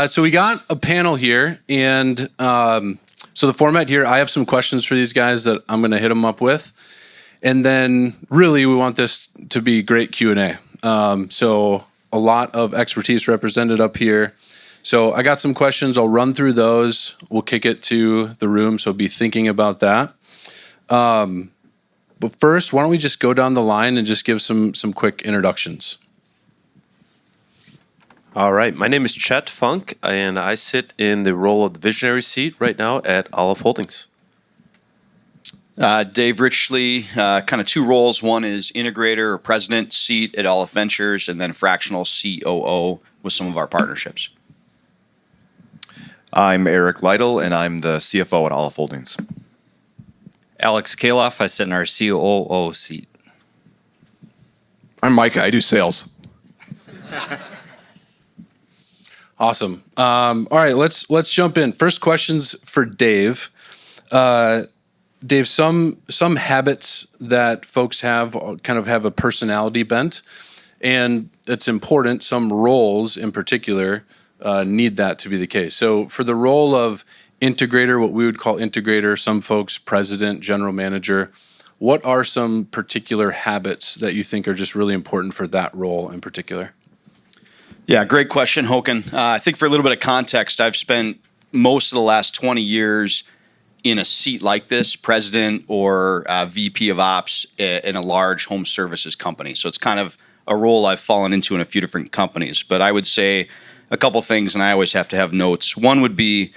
So we got a panel here, and so the format here, I have some questions for these guys that I'm going to hit them up with. And then really we want this to be great Q&A. So a lot of expertise represented up here. So I got some questions. I'll run through those. We'll kick it to the room, so be thinking about that. But first, why don't we just go down the line and just give some quick introductions. All right. My name is Chet Funk, and I sit in the role of the visionary seat right now at Aleph Holdings. Dave Richley, kind of two roles. One is integrator or president seat at Aleph Ventures, and then fractional COO with some of our partnerships. I'm Eric Lytle, and I'm the CFO at Aleph Holdings. Alex Kaloff, I sit in our COO seat. I'm Micah, I do sales. Awesome. All right, let's jump in. First question's for Dave. Dave, some habits that folks have kind of have a personality bent, and it's important. Some roles in particular need that to be the case. So for the role of integrator, what we would call integrator, some folks president, general manager, what are some particular habits that you think are just really important for that role in particular? Yeah, great question, Hoken. I think for a little bit of context, I've spent most of the last 20 years in a seat like this, president or VP of ops in a large home services company. So it's kind of a role I've fallen into in a few different companies. But I would say a couple things, and I always have to have notes. One would be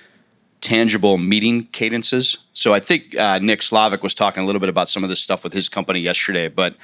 tangible meeting cadences. So I think Nick Slavic was talking a little bit about some of this stuff with his company yesterday, but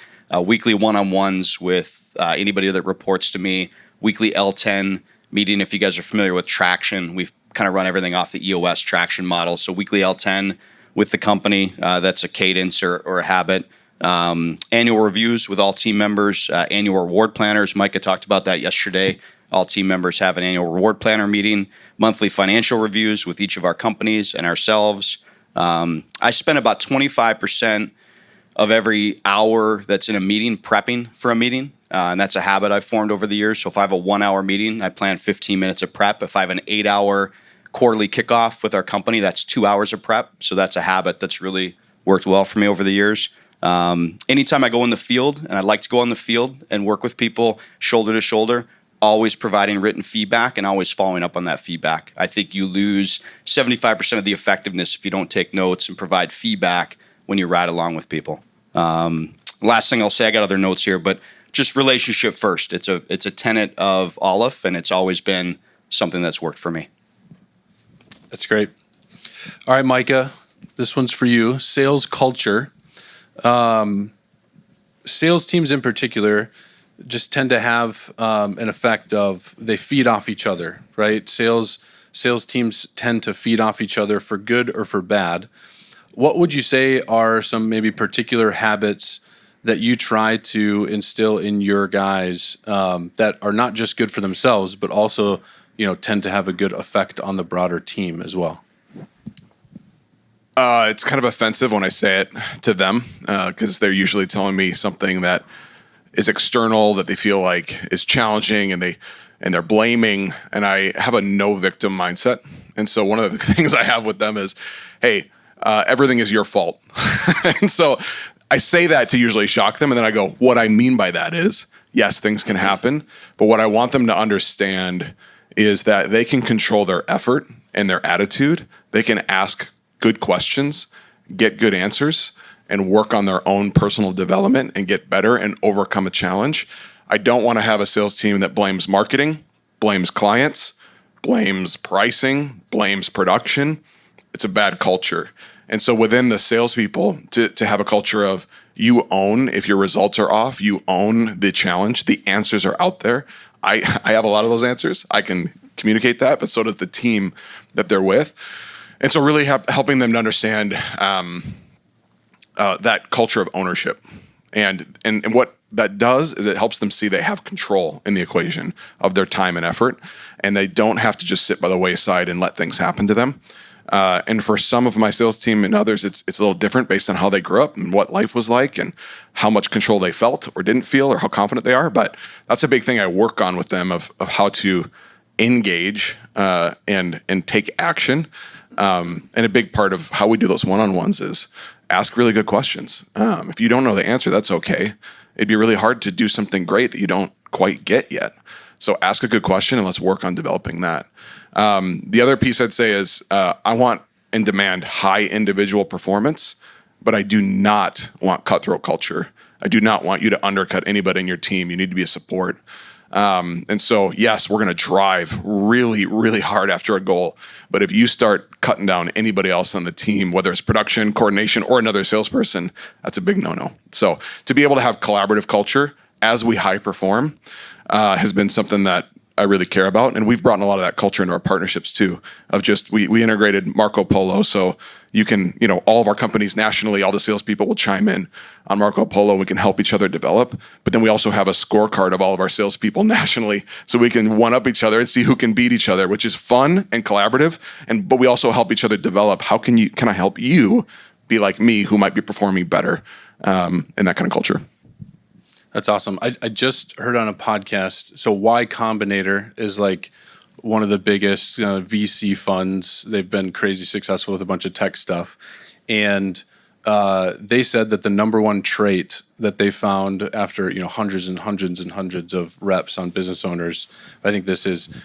weekly one-on-ones with anybody that reports to me, weekly L10 meeting. If you guys are familiar with Traction, we've kind of run everything off the EOS Traction model. So weekly L10 with the company, that's a cadence or a habit. Annual reviews with all team members, annual reward planners. Micah talked about that yesterday. All team members have an annual reward planner meeting, monthly financial reviews with each of our companies and ourselves. I spend about 25% of every hour that's in a meeting prepping for a meeting. And that's a habit I've formed over the years. So if I have a 1 hour meeting, I plan 15 minutes of prep. If I have an 8 hour quarterly kickoff with our company, that's 2 hours of prep. So that's a habit that's really worked well for me over the years. Anytime I go in the field, and I like to go in the field and work with people shoulder to shoulder, always providing written feedback and always following up on that feedback. I think you lose 75% of the effectiveness if you don't take notes and provide feedback when you ride along with people. Last thing I'll say, I got other notes here, but just relationship first. It's a tenet of Aleph, and it's always been something that's worked for me. That's great. All right, Micah, this one's for you. Sales culture. Sales teams in particular just tend to have an effect of they feed off each other, right? Sales teams tend to feed off each other for good or for bad. What would you say are some maybe particular habits that you try to instill in your guys that are not just good for themselves, but also, tend to have a good effect on the broader team as well? It's kind of offensive when I say it to them because they're usually telling me something that is external that they feel like is challenging, and they're blaming, and I have a no victim mindset. And so one of the things I have with them is, hey, everything is your fault. And so I say that to usually shock them, and then I go, what I mean by that is, yes, things can happen, but what I want them to understand is that they can control their effort and their attitude. They can ask good questions, get good answers, and work on their own personal development and get better and overcome a challenge. I don't want to have a sales team that blames marketing, blames clients, blames pricing, blames production. It's a bad culture. And so within the salespeople, to have a culture of you own if your results are off, you own the challenge, the answers are out there. I have a lot of those answers. I can communicate that, but so does the team that they're with. And so really helping them to understand that culture of ownership. And what that does is it helps them see they have control in the equation of their time and effort, and they don't have to just sit by the wayside and let things happen to them. And for some of my sales team and others, it's a little different based on how they grew up and what life was like and how much control they felt or didn't feel or how confident they are. But that's a big thing I work on with them of how to engage and take action. And a big part of how we do those one-on-ones is ask really good questions. If you don't know the answer, that's okay. It'd be really hard to do something great that you don't quite get yet. So ask a good question and let's work on developing that. The other piece I'd say is I want and demand high individual performance, but I do not want cutthroat culture. I do not want you to undercut anybody in your team. You need to be a support. And so, yes, we're going to drive really, really hard after a goal. But if you start cutting down anybody else on the team, whether it's production, coordination, or another salesperson, that's a big no-no. So to be able to have collaborative culture as we high perform has been something that I really care about. And we've brought in a lot of that culture into our partnerships too, of just, we integrated Marco Polo. So you can, all of our companies nationally, all the salespeople will chime in on Marco Polo. We can help each other develop. But then we also have a scorecard of all of our salespeople nationally, so we can one up each other and see who can beat each other, which is fun and collaborative. But we also help each other develop. How can I help you be like me, who might be performing better in that kind of culture? That's awesome. I just heard on a podcast, so Y Combinator is like one of the biggest VC funds. They've been crazy successful with a bunch of tech stuff. And they said that the number one trait that they found after hundreds and hundreds and hundreds of reps on business owners, I think this is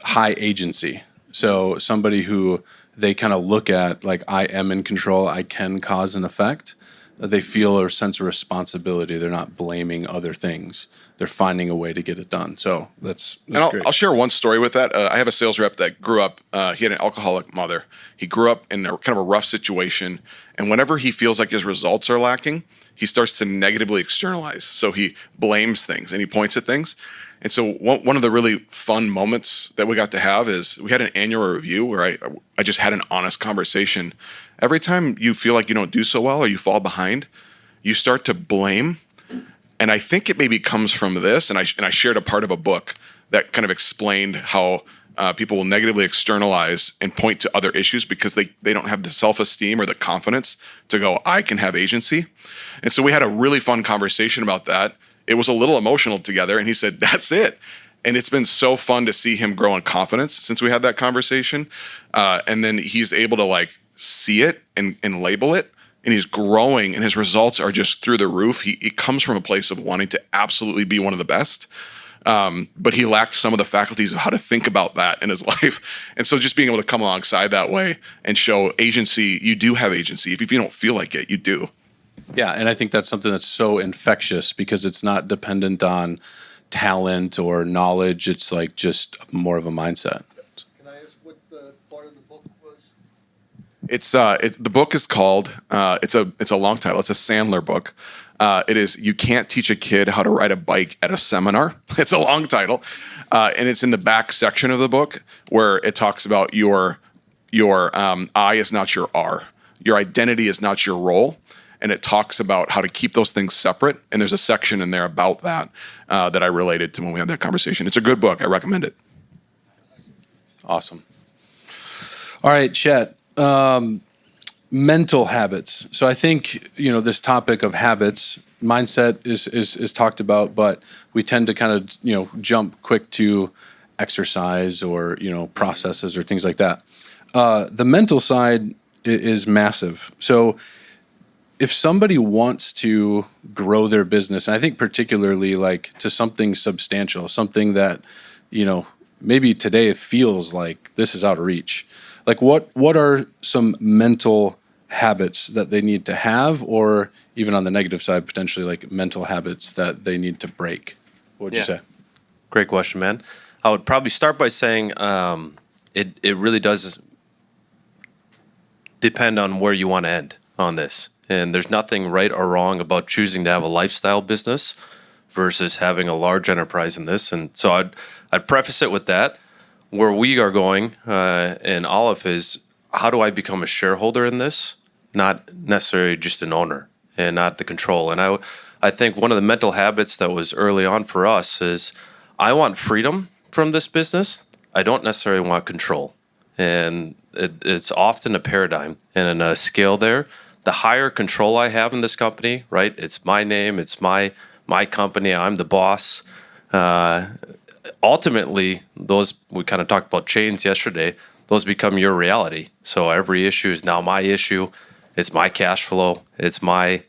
high agency. So somebody who they kind of look at like, I am in control, I can cause an effect. They feel a sense of responsibility. They're not blaming other things. They're finding a way to get it done. So that's great. I'll share one story with that. I have a sales rep that grew up, he had an alcoholic mother. He grew up in a kind of a rough situation. And whenever he feels like his results are lacking, he starts to negatively externalize. So he blames things and he points at things. And so one of the really fun moments that we got to have is we had an annual review where I just had an honest conversation. Every time you feel like you don't do so well or you fall behind, you start to blame. And I think it maybe comes from this. And I shared a part of a book that kind of explained how people will negatively externalize and point to other issues because they don't have the self-esteem or the confidence to go, I can have agency. And so we had a really fun conversation about that. It was a little emotional together, and he said, that's it. And it's been so fun to see him grow in confidence since we had that conversation. And then he's able to see it and label it, and he's growing, and his results are just through the roof. He comes from a place of wanting to absolutely be one of the best, but he lacked some of the faculties of how to think about that in his life. And so just being able to come alongside that way and show agency, you do have agency. If you don't feel like it, you do. Yeah, and I think that's something that's so infectious because it's not dependent on talent or knowledge. It's like just more of a mindset. Can I ask what the part of the book was? The book is called. It's a long title. It's a Sandler book. It is "You Can't Teach a Kid How to Ride a Bike at a Seminar." It's a long title, and it's in the back section of the book where it talks about your I is not your R. Your identity is not your role. And it talks about how to keep those things separate. And there's a section in there about that that I related to when we had that conversation. It's a good book. I recommend it. Awesome. All right, Chet. Mental habits. So I think, this topic of habits, mindset is talked about, but we tend to kind of, jump quick to exercise or, processes or things like that. The mental side is massive. So if somebody wants to grow their business, and I think particularly to something substantial, something that, maybe today it feels like this is out of reach. What are some mental habits that they need to have, or even on the negative side, potentially mental habits that they need to break? What would you say? Great question, man. I would probably start by saying it really does depend on where you want to end on this. And there's nothing right or wrong about choosing to have a lifestyle business versus having a large enterprise in this. And so I'd preface it with that. Where we are going in Aleph is, how do I become a shareholder in this? Not necessarily just an owner and not the control. And I think one of the mental habits that was early on for us is I want freedom from this business. I don't necessarily want control. And it's often a paradigm and a scale there. The higher control I have in this company, right? It's my name, it's my company, I'm the boss. ultimately, those, we kind of talked about chains yesterday, those become your reality. So every issue is now my issue. It's my cash flow. It's my,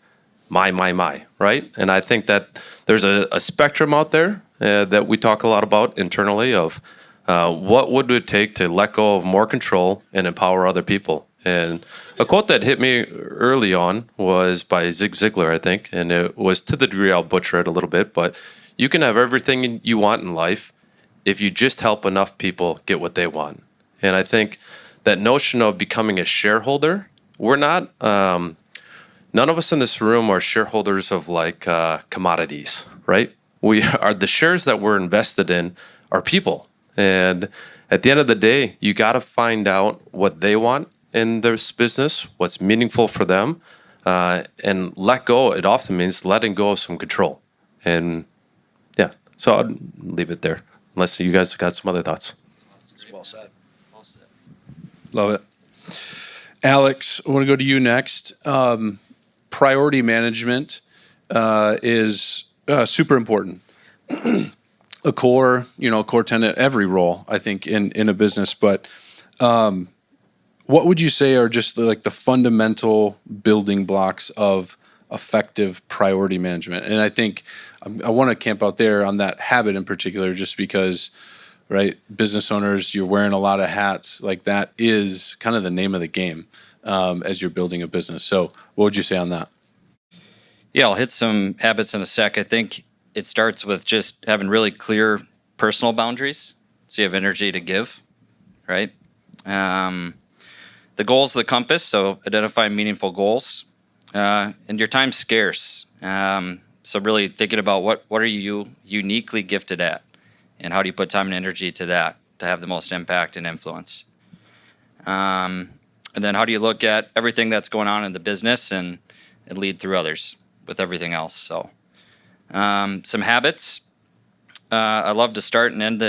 right? And I think that there's a spectrum out there that we talk a lot about internally of what would it take to let go of more control and empower other people. And a quote that hit me early on was by Zig Ziglar, I think, and it was, to the degree I'll butcher it a little bit, but you can have everything you want in life if you just help enough people get what they want. And I think that notion of becoming a shareholder, we're not, none of us in this room are shareholders of like commodities, right? We are, the shares that we're invested in are people. And at the end of the day, you got to find out what they want in this business, what's meaningful for them, and let go. It often means letting go of some control. And yeah, so I'll leave it there, unless you guys got some other thoughts. Well said. Love it. Alex, I want to go to you next. Priority management is super important. A core tenet, every role, I think, in a business. But what would you say are just like the fundamental building blocks of effective priority management? And I think I want to camp out there on that habit in particular, just because, right, business owners, you're wearing a lot of hats. Like that is kind of the name of the game as you're building a business. So what would you say on that? Yeah, I'll hit some habits in a sec. I think it starts with just having really clear personal boundaries, so you have energy to give, right? The goals of the compass, so identify meaningful goals. And your time's scarce. So really thinking about what are you uniquely gifted at, and how do you put time and energy to that to have the most impact and influence. And then how do you look at everything that's going on in the business and lead through others with everything else. So some habits. I love to start and end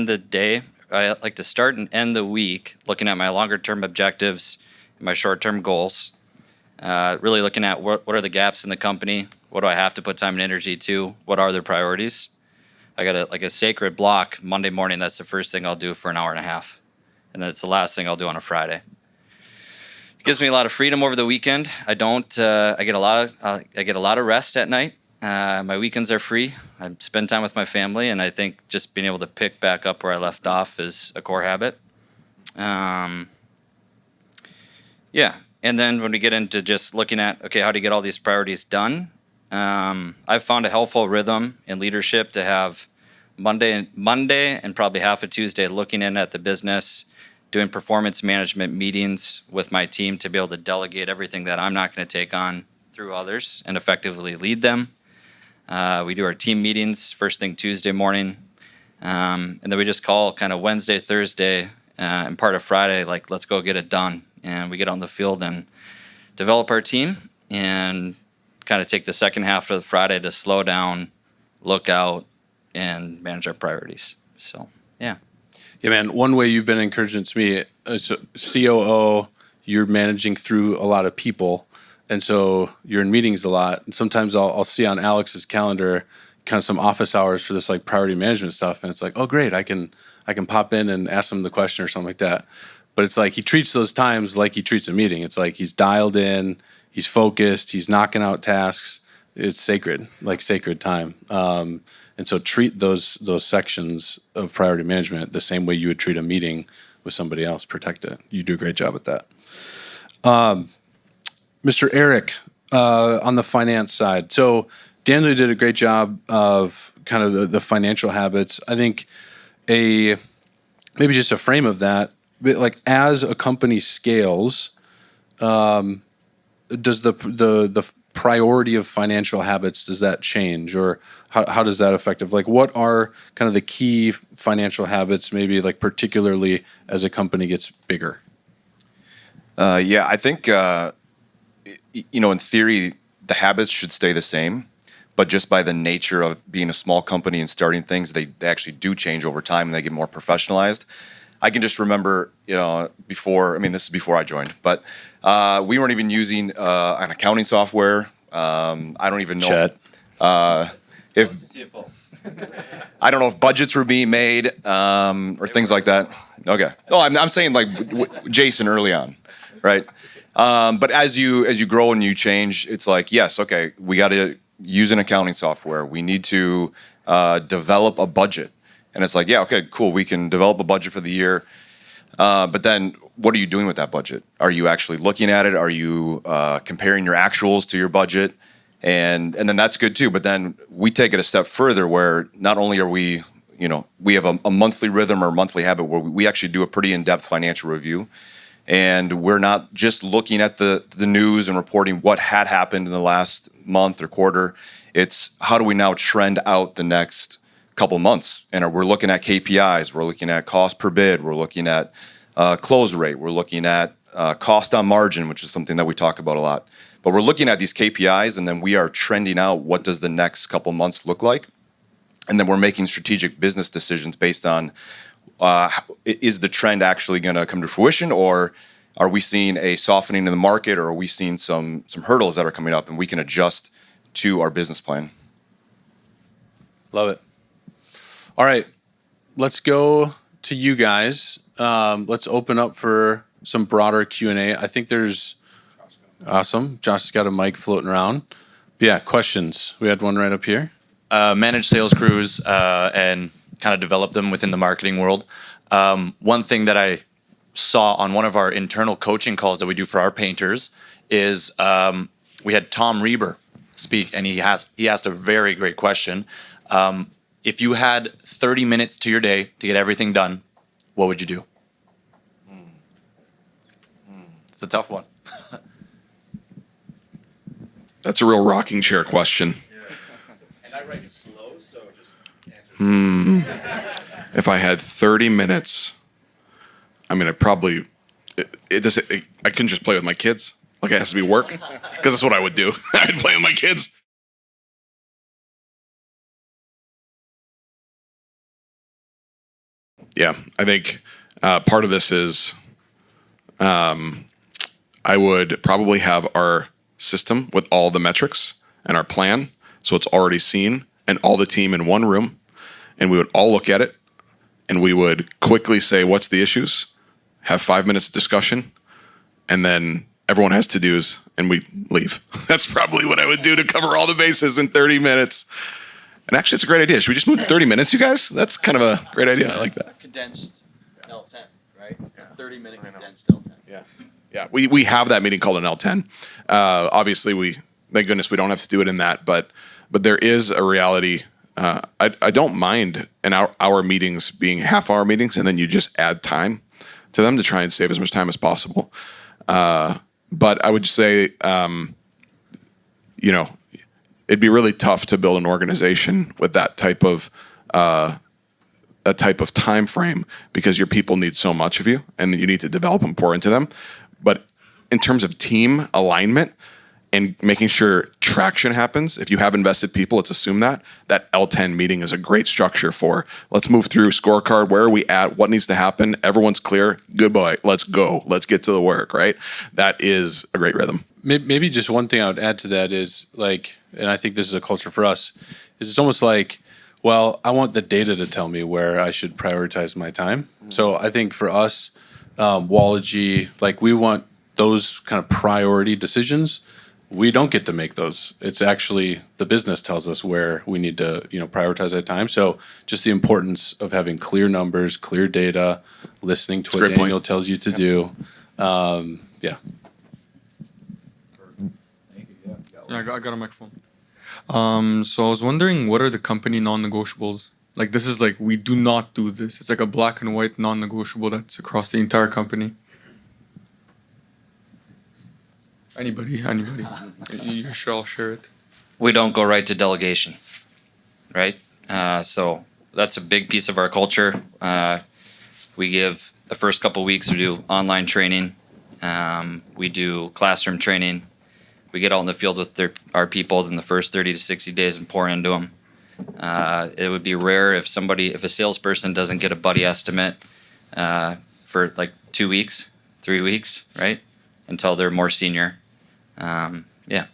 the day. I like to start and end the week looking at my longer term objectives and my short term goals. Really looking at what are the gaps in the company, what do I have to put time and energy to, what are their priorities. I got a sacred block Monday morning. That's the first thing I'll do for an hour and a half, and then it's the last thing I'll do on a Friday. It gives me a lot of freedom over the weekend. I get a lot of rest at night. My weekends are free. I spend time with my family, and I think just being able to pick back up where I left off is a core habit. Yeah, and then when we get into just looking at, okay, how do you get all these priorities done? I've found a helpful rhythm in leadership to have Monday and probably half of Tuesday looking in at the business, doing performance management meetings with my team to be able to delegate everything that I'm not going to take on through others and effectively lead them. We do our team meetings first thing Tuesday morning, and then we just call kind of Wednesday, Thursday, and part of Friday, like, let's go get it done. And we get on the field and develop our team and kind of take the second half of the Friday to slow down, look out, and manage our priorities. So, yeah. Yeah, man, one way you've been encouraging to me as a COO, you're managing through a lot of people. And so you're in meetings a lot. And sometimes I'll see on Alex's calendar kind of some office hours for this like priority management stuff. And it's like, oh, great, I can pop in and ask him the question or something like that. But it's like he treats those times like he treats a meeting. It's like he's dialed in, he's focused, he's knocking out tasks. It's sacred, like sacred time. And so treat those sections of priority management the same way you would treat a meeting with somebody else. Protect it. You do a great job at that. Mr. Eric, on the finance side. So Daniel did a great job of kind of the financial habits. I think maybe just a frame of that, like as a company scales, does the priority of financial habits, does that change, or how does that affect it? Like what are kind of the key financial habits, maybe like particularly as a company gets bigger? Yeah, I think, in theory, the habits should stay the same, but just by the nature of being a small company and starting things, they actually do change over time and they get more professionalized. I can just remember, before, this is before I joined, but we weren't even using an accounting software. I don't even know Chet. if I don't know if budgets were being made or things like that. Okay. No, I'm saying like Jason early on, right? But as you grow and you change, it's like, yes, okay, we got to use an accounting software. We need to develop a budget. And it's like, yeah, okay, cool. We can develop a budget for the year. But then what are you doing with that budget? Are you actually looking at it? Are you comparing your actuals to your budget? And then that's good too. But then we take it a step further where not only are we, we have a monthly rhythm or monthly habit where we actually do a pretty in-depth financial review. And we're not just looking at the news and reporting what had happened in the last month or quarter. It's how do we now trend out the next couple months? And we're looking at KPIs. We're looking at cost per bid. We're looking at close rate. We're looking at cost on margin, which is something that we talk about a lot. But we're looking at these KPIs, and then we are trending out what does the next couple months look like. And then we're making strategic business decisions based on is the trend actually going to come to fruition, or are we seeing a softening in the market, or are we seeing some hurdles that are coming up, and we can adjust to our business plan. Love it. All right, let's go to you guys. Let's open up for some broader Q&A. I think there's awesome. Josh has got a mic floating around. Yeah, questions. We had one right up here. Manage sales crews and kind of develop them within the marketing world. One thing that I saw on one of our internal coaching calls that we do for our painters is we had Tom Reber speak, and he asked a very great question. If you had 30 minutes to your day to get everything done, what would you do? It's a tough one. That's a real rocking chair question. And I write slow, so just answer. If I had 30 minutes, I mean, I probably I couldn't just play with my kids. Like it has to be work, because that's what I would do. I'd play with my kids. Yeah, I think part of this is I would probably have our system with all the metrics and our plan, so it's already seen, and all the team in one room, and we would all look at it, and we would quickly say, what's the issues? Have 5 minutes of discussion, and then everyone has to-dos, and we leave. That's probably what I would do to cover all the bases in 30 minutes. And actually, it's a great idea. Should we just move to 30 minutes, you guys? That's kind of a great idea. I like that. Condensed L10, right? 30-minute condensed L10. Yeah, we have that meeting called an L10. Obviously, thank goodness we don't have to do it in that, but there is a reality. I don't mind an hour meetings being half-hour meetings, and then you just add time to them to try and save as much time as possible. But I would say, it'd be really tough to build an organization with that type of time frame, because your people need so much of you, and you need to develop and pour into them. But in terms of team alignment and making sure traction happens, if you have invested people, let's assume that L10 meeting is a great structure for, let's move through scorecard. Where are we at? What needs to happen? Everyone's clear. Goodbye. Let's go. Let's get to the work, right? That is a great rhythm. Maybe just one thing I would add to that is and I think this is a culture for us, is it's almost like, well, I want the data to tell me where I should prioritize my time. So I think for us, Wallogy, we want those kind of priority decisions. We don't get to make those. It's actually the business tells us where we need to, prioritize that time. So just the importance of having clear numbers, clear data, listening to what Daniel tells you to do. Yeah. Yeah, I got a microphone. So I was wondering, what are the company non-negotiables? This is we do not do this. It's like a black and white non-negotiable that's across the entire company. Anybody. You should all share it. We don't go right to delegation, right? So that's a big piece of our culture. We give the first couple weeks, we do online training. We do classroom training. We get out in the field with our people in the first 30 to 60 days and pour into them. It would be rare if a salesperson doesn't get a buddy estimate for 2 weeks, 3 weeks, right? Until they're more senior. Yeah.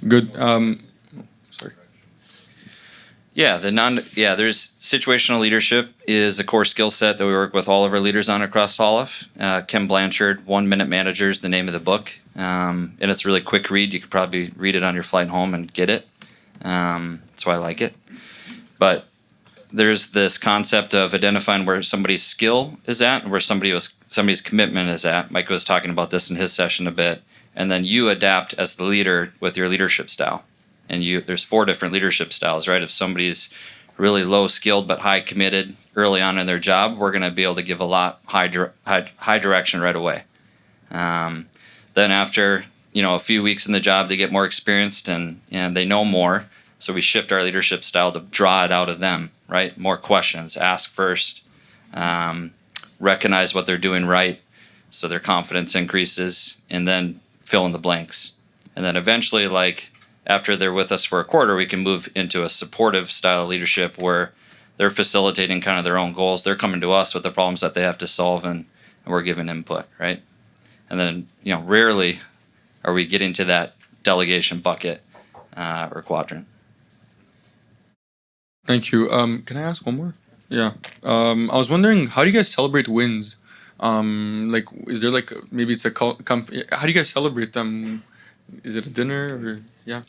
Good. Sorry. Yeah, there's situational leadership is a core skill set that we work with all of our leaders on across Aleph. Ken Blanchard, 1 Minute Manager is the name of the book. And it's a really quick read. You could probably read it on your flight home and get it. That's why I like it. But there's this concept of identifying where somebody's skill is at and where somebody's commitment is at. Mike was talking about this in his session a bit. And then you adapt as the leader with your leadership style. And there's 4 different leadership styles, right? If somebody's really low skilled but high committed early on in their job, we're going to be able to give a lot high direction right away. Then after a few weeks in the job, they get more experienced and they know more. So we shift our leadership style to draw it out of them, right? More questions, ask first, recognize what they're doing right, so their confidence increases, and then fill in the blanks. And then eventually, after they're with us for a quarter, we can move into a supportive style of leadership where they're facilitating kind of their own goals. They're coming to us with the problems that they have to solve, and we're giving input, right? And then, rarely are we getting to that delegation bucket or quadrant. Thank you. Can I ask one more? Yeah. I was wondering, how do you guys celebrate wins? Is there maybe it's a how do you guys celebrate them? Is it a dinner or yeah?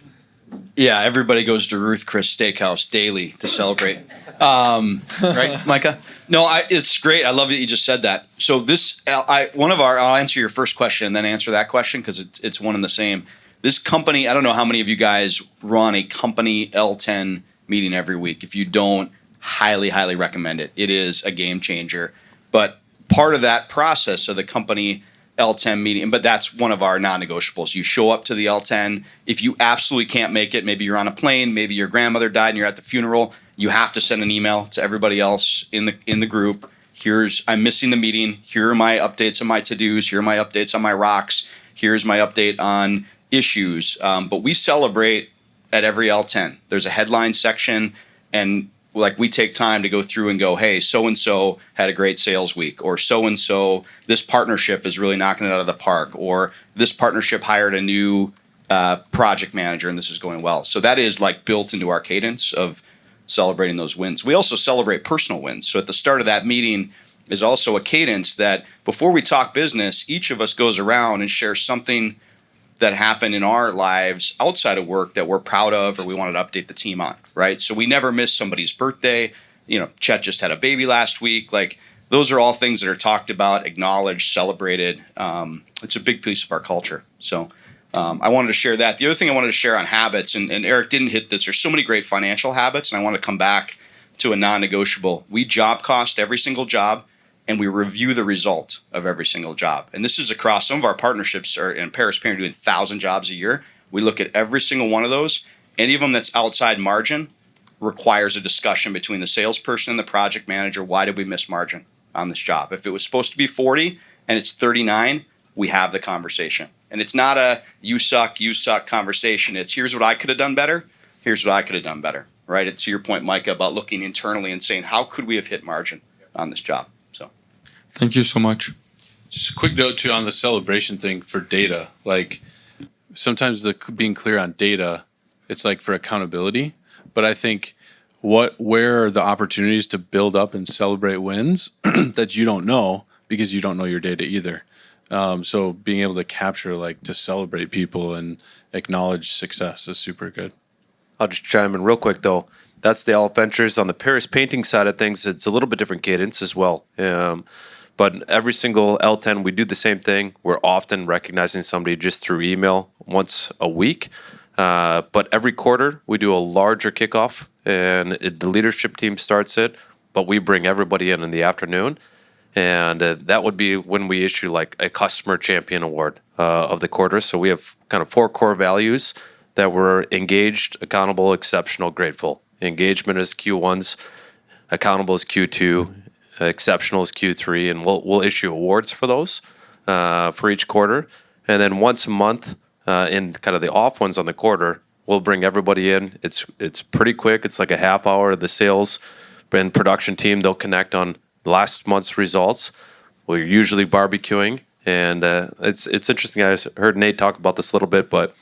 Yeah, everybody goes to Ruth Chris Steakhouse daily to celebrate. Right, Micah? No, it's great. I love that you just said that. So I'll answer your first question and then answer that question because it's one and the same. This company, I don't know how many of you guys run a company L10 meeting every week. If you don't, highly, highly recommend it. It is a game changer. But part of that process of the company L10 meeting, but that's one of our non-negotiables. You show up to the L10. If you absolutely can't make it, maybe you're on a plane, maybe your grandmother died and you're at the funeral, you have to send an email to everybody else in the group. I'm missing the meeting. Here are my updates on my to-dos. Here are my updates on my rocks. Here's my update on issues. But we celebrate at every L10. There's a headline section, and we take time to go through and go, hey, so-and-so had a great sales week, or so-and-so, this partnership is really knocking it out of the park, or this partnership hired a new project manager and this is going well. So that is built into our cadence of celebrating those wins. We also celebrate personal wins. So at the start of that meeting is also a cadence that before we talk business, each of us goes around and shares something that happened in our lives outside of work that we're proud of or we wanted to update the team on, right? So we never miss somebody's birthday. Chet just had a baby last week. Those are all things that are talked about, acknowledged, celebrated. It's a big piece of our culture. So I wanted to share that. The other thing I wanted to share on habits, and Eric didn't hit this, there's so many great financial habits, and I want to come back to a non-negotiable. We job cost every single job, and we review the result of every single job. And this is across some of our partnerships in Paris Painter doing 1,000 jobs a year. We look at every single one of those. Any of them that's outside margin requires a discussion between the salesperson and the project manager. Why did we miss margin on this job? If it was supposed to be 40 and it's 39, we have the conversation. And it's not a you suck conversation. It's here's what I could have done better. Here's what I could have done better, right? It's to your point, Micah, about looking internally and saying, how could we have hit margin on this job? Thank you so much. Just a quick note too on the celebration thing for data. Sometimes being clear on data, it's for accountability. But I think where are the opportunities to build up and celebrate wins that you don't know because you don't know your data either. So being able to capture to celebrate people and acknowledge success is super good. I'll just chime in real quick though. That's the Aleph Ventures. On the Paris painting side of things, it's a little bit different cadence as well. But every single L10, we do the same thing. We're often recognizing somebody just through email once a week. But every quarter, we do a larger kickoff, and the leadership team starts it, but we bring everybody in the afternoon. And that would be when we issue a customer champion award of the quarter. So we have kind of 4 core values that we're engaged, accountable, exceptional, grateful. Engagement is Q1s, accountable is Q2, exceptional is Q3, and we'll issue awards for those for each quarter. And then once a month, in kind of the off ones on the quarter, we'll bring everybody in. It's pretty quick. It's a half hour. The sales and production team, they'll connect on last month's results. We're usually barbecuing, and it's interesting. I heard Nate talk about this a little bit, but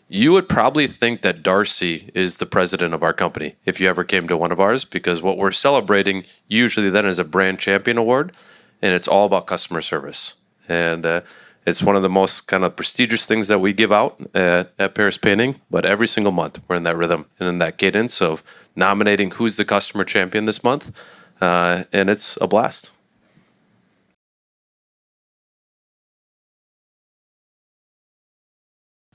you would probably think that Darcy is the president of our company if you ever came to one of ours, because what we're celebrating usually then is a brand champion award, and it's all about customer service. And it's one of the most kind of prestigious things that we give out at Paris Painting, but every single month we're in that rhythm and in that cadence of nominating who's the customer champion this month, and it's a blast.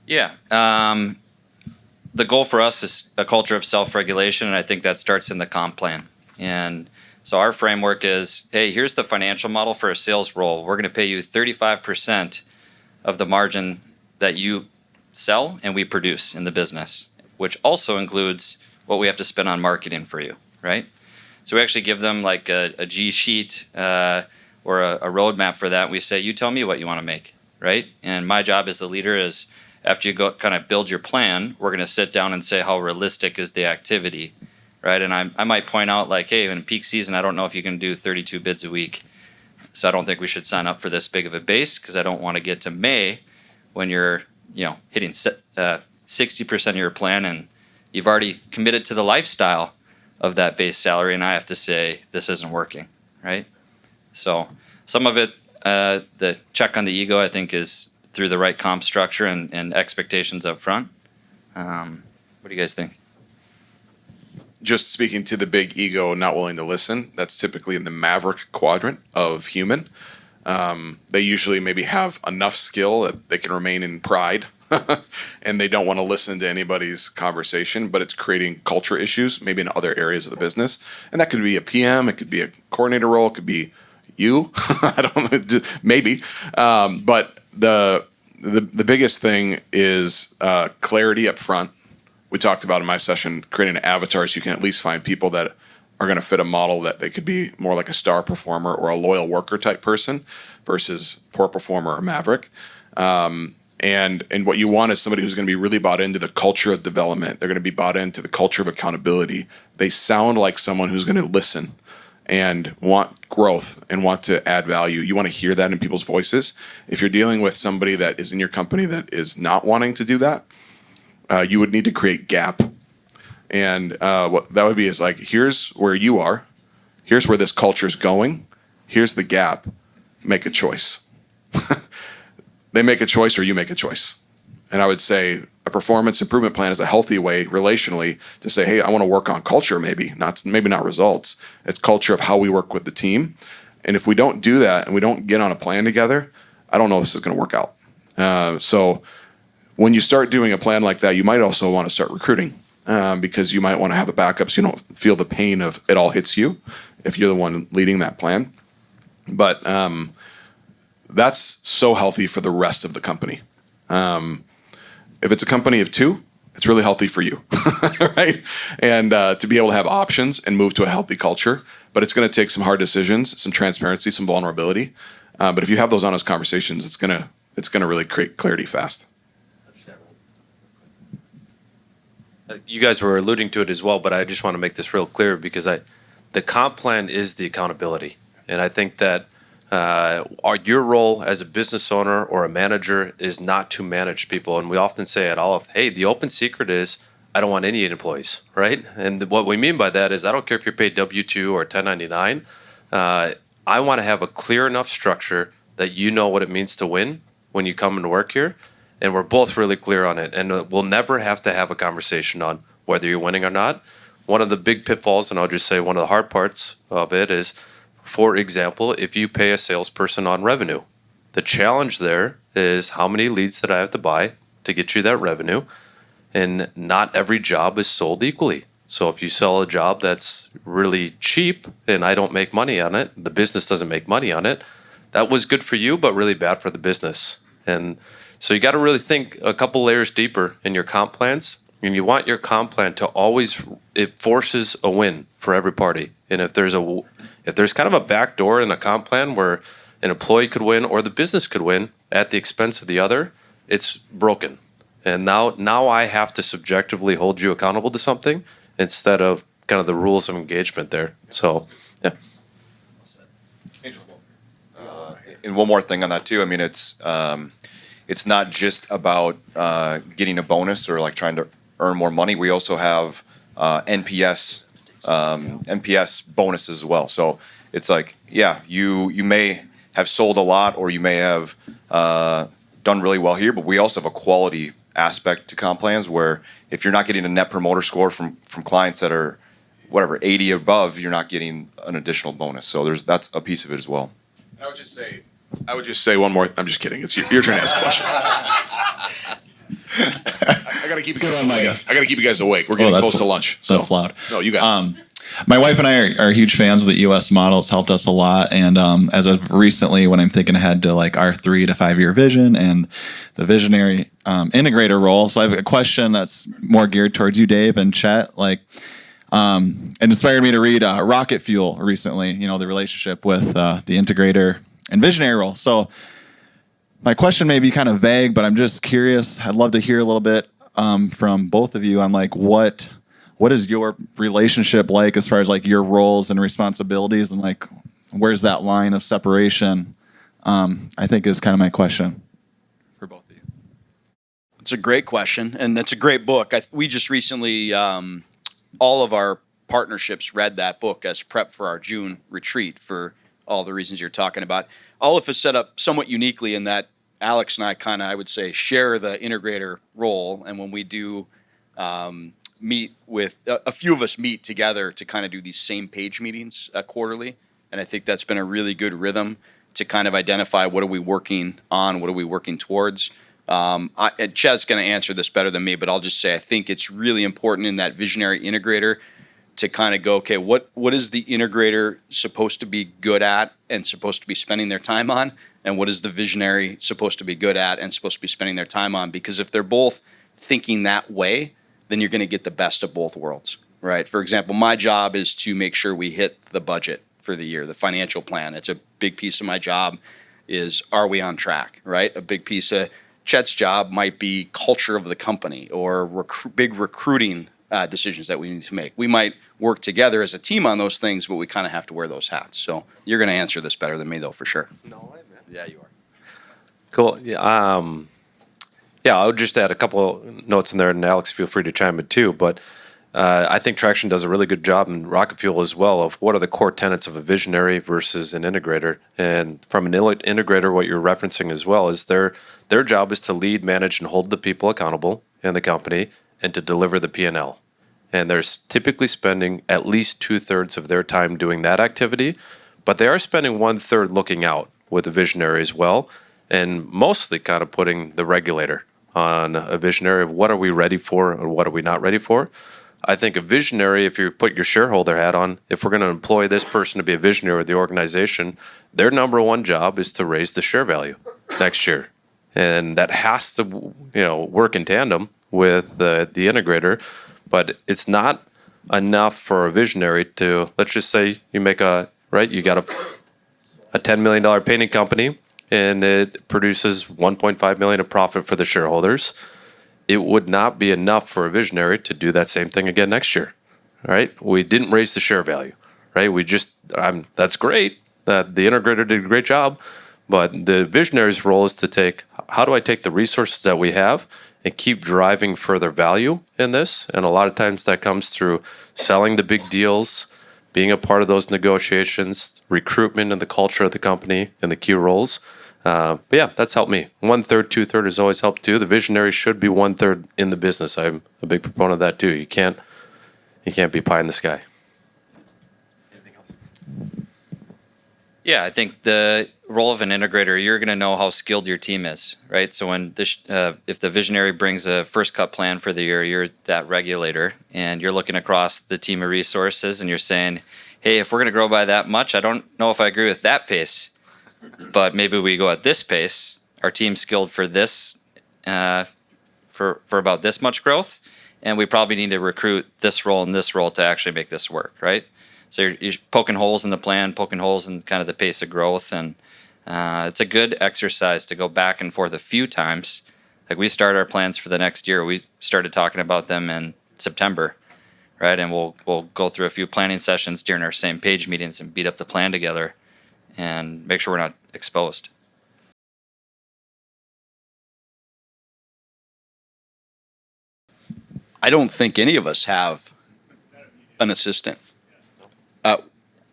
Yeah. The goal for us is a culture of self-regulation, and I think that starts in the comp plan. And so our framework is, hey, here's the financial model for a sales role. We're going to pay you 35% of the margin that you sell and we produce in the business, which also includes what we have to spend on marketing for you, right? So we actually give them like a G sheet or a roadmap for that. We say, you tell me what you want to make, right? And my job as the leader is, after you go kind of build your plan, we're going to sit down and say how realistic is the activity, right? And I might point out like, hey, in peak season, I don't know if you can do 32 bids a week. So I don't think we should sign up for this big of a base, because I don't want to get to May when you're, hitting 60% of your plan and you've already committed to the lifestyle of that base salary, and I have to say this isn't working, right? So some of it, the check on the ego, I think, is through the right comp structure and expectations up front. What do you guys think? Just speaking to the big ego, not willing to listen, that's typically in the maverick quadrant of human. They usually maybe have enough skill that they can remain in pride and they don't want to listen to anybody's conversation, but it's creating culture issues maybe in other areas of the business. And that could be a PM, it could be a coordinator role, it could be you. I don't know, maybe. But the biggest thing is clarity up front. We talked about in my session creating an avatar so you can at least find people that are going to fit a model that they could be more like a star performer or a loyal worker type person versus poor performer or maverick. And what you want is somebody who's going to be really bought into the culture of development. They're going to be bought into the culture of accountability. They sound like someone who's going to listen and want growth and want to add value. You want to hear that in people's voices. If you're dealing with somebody that is in your company that is not wanting to do that, you would need to create gap. And what that would be is like, here's where you are. Here's where this culture is going. Here's the gap. Make a choice. They make a choice or you make a choice. And I would say a performance improvement plan is a healthy way relationally to say, hey, I want to work on culture, maybe not results. It's culture of how we work with the team. And if we don't do that and we don't get on a plan together, I don't know if this is going to work out. So when you start doing a plan like that, you might also want to start recruiting because you might want to have a backup so you don't feel the pain of it all hits you if you're the one leading that plan. But that's so healthy for the rest of the company. If it's a company of two, it's really healthy for you, right? And to be able to have options and move to a healthy culture, but it's going to take some hard decisions, some transparency, some vulnerability. But if you have those honest conversations, it's going to really create clarity fast. You guys were alluding to it as well, but I just want to make this real clear because the comp plan is the accountability. And I think that your role as a business owner or a manager is not to manage people. And we often say at Aleph, hey, the open secret is I don't want any employees, right? And what we mean by that is I don't care if you're paid W-2 or 1099. I want to have a clear enough structure that you know what it means to win when you come into work here. And we're both really clear on it. And we'll never have to have a conversation on whether you're winning or not. One of the big pitfalls, and I'll just say one of the hard parts of it is, for example, if you pay a salesperson on revenue, the challenge there is how many leads did I have to buy to get you that revenue? And not every job is sold equally. So if you sell a job that's really cheap and I don't make money on it, the business doesn't make money on it, that was good for you, but really bad for the business. And so you got to really think a couple layers deeper in your comp plans. And you want your comp plan to always, it forces a win for every party. And if there's kind of a back door in a comp plan where an employee could win or the business could win at the expense of the other, it's broken. And now I have to subjectively hold you accountable to something instead of kind of the rules of engagement there. So, yeah. And one more thing on that too. I mean, it's not just about getting a bonus or like trying to earn more money. We also have NPS bonuses as well. So it's like, yeah, you may have sold a lot or you may have done really well here, but we also have a quality aspect to comp plans where if you're not getting a net promoter score from clients that are whatever 80 above, you're not getting an additional bonus. So that's a piece of it as well. I would just say one more. I'm just kidding. It's your turn to ask a question. I gotta keep you guys awake. I gotta keep you guys awake. We're getting close to lunch. So That's loud. no, you got it. My wife and I are huge fans of the U.S. model. It's helped us a lot. And as of recently, when I'm thinking ahead to like our 3 to 5 year vision and the visionary integrator role, so I have a question that's more geared towards you, Dave and Chet. Like, it inspired me to read Rocket Fuel recently. You know, the relationship with the integrator and visionary role. So my question may be kind of vague, but I'm just curious. I'd love to hear a little bit from both of you on like what is your relationship like as far as like your roles and responsibilities, and like where's that line of separation? I think is kind of my question for both of you. It's a great question, and it's a great book. We just recently, all of our partnerships read that book as prep for our June retreat for all the reasons you're talking about. Aleph is set up somewhat uniquely in that Alex and I kind of, I would say, share the integrator role, and when we do meet with a few of us meet together to kind of do these same page meetings quarterly, and I think that's been a really good rhythm to kind of identify what are we working on, what are we working towards. And Chad's going to answer this better than me, but I'll just say I think it's really important in that visionary integrator to kind of go, okay, what is the integrator supposed to be good at and supposed to be spending their time on, and what is the visionary supposed to be good at and supposed to be spending their time on? Because if they're both thinking that way, then you're going to get the best of both worlds, right? For example, my job is to make sure we hit the budget for the year, the financial plan. It's a big piece of my job is, are we on track, right? A big piece of Chet's job might be culture of the company or big recruiting decisions that we need to make. We might work together as a team on those things, but we kind of have to wear those hats. So you're going to answer this better than me, though, for sure. No, Yeah, you are. Cool. Yeah, yeah, I would just add a couple of notes in there, and Alex, feel free to chime in too. But I think Traction does a really good job, and Rocket Fuel as well, of what are the core tenets of a visionary versus an integrator. And from an integrator, what you're referencing as well is their job is to lead, manage, and hold the people accountable in the company and to deliver the P&L. And they're typically spending at least 2/3 of their time doing that activity, but they are spending 1/3 looking out with a visionary as well, and mostly kind of putting the regulator on a visionary of what are we ready for or what are we not ready for. I think a visionary, if you put your shareholder hat on, if we're going to employ this person to be a visionary of the organization, their number one job is to raise the share value next year. And that has to, work in tandem with the integrator, but it's not enough for a visionary to, let's just say you got a $10 million painting company and it produces $1.5 million of profit for the shareholders. It would not be enough for a visionary to do that same thing again next year, right? We didn't raise the share value, right? That's great. The integrator did a great job, but the visionary's role is to how do I take the resources that we have and keep driving further value in this? And a lot of times that comes through selling the big deals, being a part of those negotiations, recruitment and the culture of the company and the key roles. But yeah, that's helped me. 1/3, 2/3 has always helped too. The visionary should be 1/3 in the business. I'm a big proponent of that too. You can't be pie in the sky. Anything else? Yeah, I think the role of an integrator, you're going to know how skilled your team is, right? So when if the visionary brings a first cut plan for the year, you're that regulator, and you're looking across the team of resources, and you're saying, hey, if we're going to grow by that much, I don't know if I agree with that pace, but maybe we go at this pace. Our team's skilled for this, for about this much growth, and we probably need to recruit this role and this role to actually make this work, right? So you're poking holes in the plan, poking holes in kind of the pace of growth, and it's a good exercise to go back and forth a few times. Like we start our plans for the next year. We started talking about them in September, right? And we'll go through a few planning sessions during our same page meetings and beat up the plan together and make sure we're not exposed. I don't think any of us have an assistant.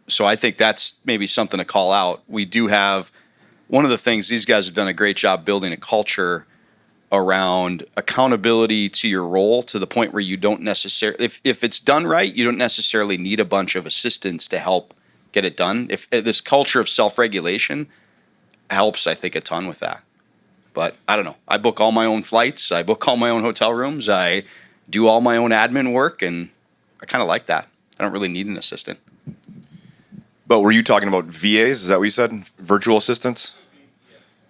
So I think that's maybe something to call out. We do have, one of the things, these guys have done a great job building a culture around accountability to your role, to the point where you don't necessarily, if it's done right, you don't necessarily need a bunch of assistants to help get it done. If this culture of self-regulation helps, I think, a ton with that. But I don't know. I book all my own flights. I book all my own hotel rooms. I do all my own admin work, and I kind of like that. I don't really need an assistant. But were you talking about VAs? Is that what you said? Virtual assistants?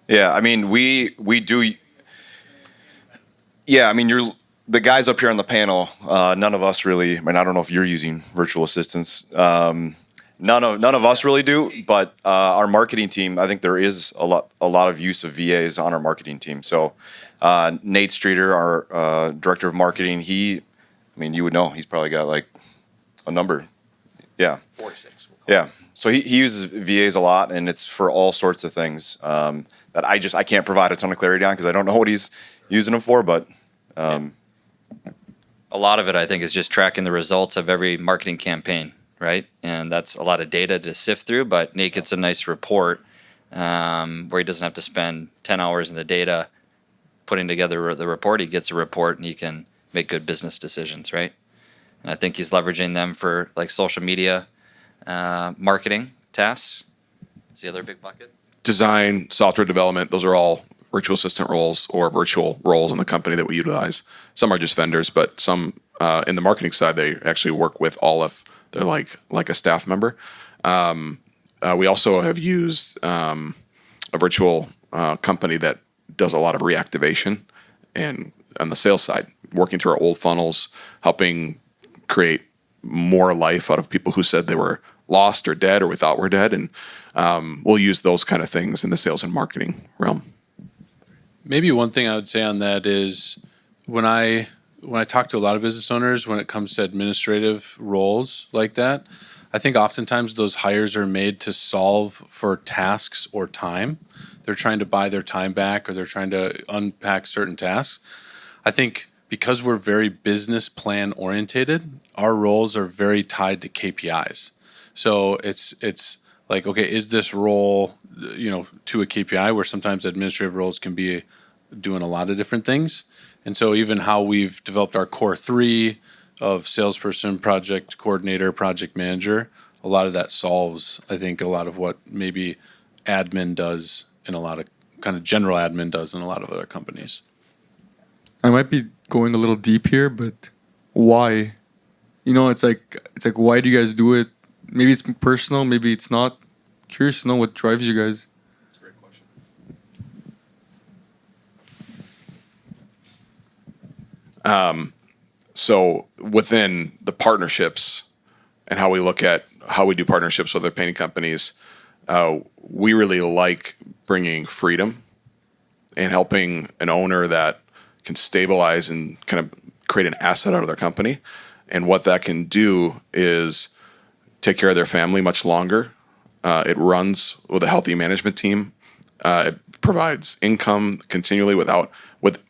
Yeah, I mean, we do. Yeah, I mean, you're the guys up here on the panel. None of us really. I mean, I don't know if you're using virtual assistants. None of us really do. But our marketing team, I think there is a lot of use of VAs on our marketing team. So Nate Streeter, our director of marketing, I mean, you would know. He's probably got like a number. Yeah. 4 to 6. Yeah. So he uses VAs a lot, and it's for all sorts of things that I can't provide a ton of clarity on because I don't know what he's using them for. But A lot of it, I think, is just tracking the results of every marketing campaign, right? And that's a lot of data to sift through. But Nate gets a nice report where he doesn't have to spend 10 hours in the data putting together the report. He gets a report, and he can make good business decisions, right? And I think he's leveraging them for like social media marketing tasks. Is the other big bucket? Design, software development, those are all virtual assistant roles or virtual roles in the company that we utilize. Some are just vendors, but some in the marketing side, they actually work with Aleph. They're like a staff member. We also have used a virtual company that does a lot of reactivation, and on the sales side, working through our old funnels, helping create more life out of people who said they were lost or dead or we thought were dead. And we'll use those kind of things in the sales and marketing realm. Maybe one thing I would say on that is when I talk to a lot of business owners, when it comes to administrative roles like that, I think oftentimes those hires are made to solve for tasks or time. They're trying to buy their time back, or they're trying to unpack certain tasks. I think because we're very business plan orientated, our roles are very tied to KPIs. So it's like, okay, is this role, to a KPI, where sometimes administrative roles can be doing a lot of different things. And so even how we've developed our core 3 of salesperson, project coordinator, project manager, a lot of that solves, I think, a lot of what maybe admin does in a lot of kind of general admin does in a lot of other companies. I might be going a little deep here, but why? It's like why do you guys do it? Maybe it's personal, maybe it's not. Curious to know what drives you guys. That's a great question. So within the partnerships and how we look at how we do partnerships with other painting companies, we really like bringing freedom and helping an owner that can stabilize and kind of create an asset out of their company. And what that can do is take care of their family much longer. It runs with a healthy management team. It provides income continually and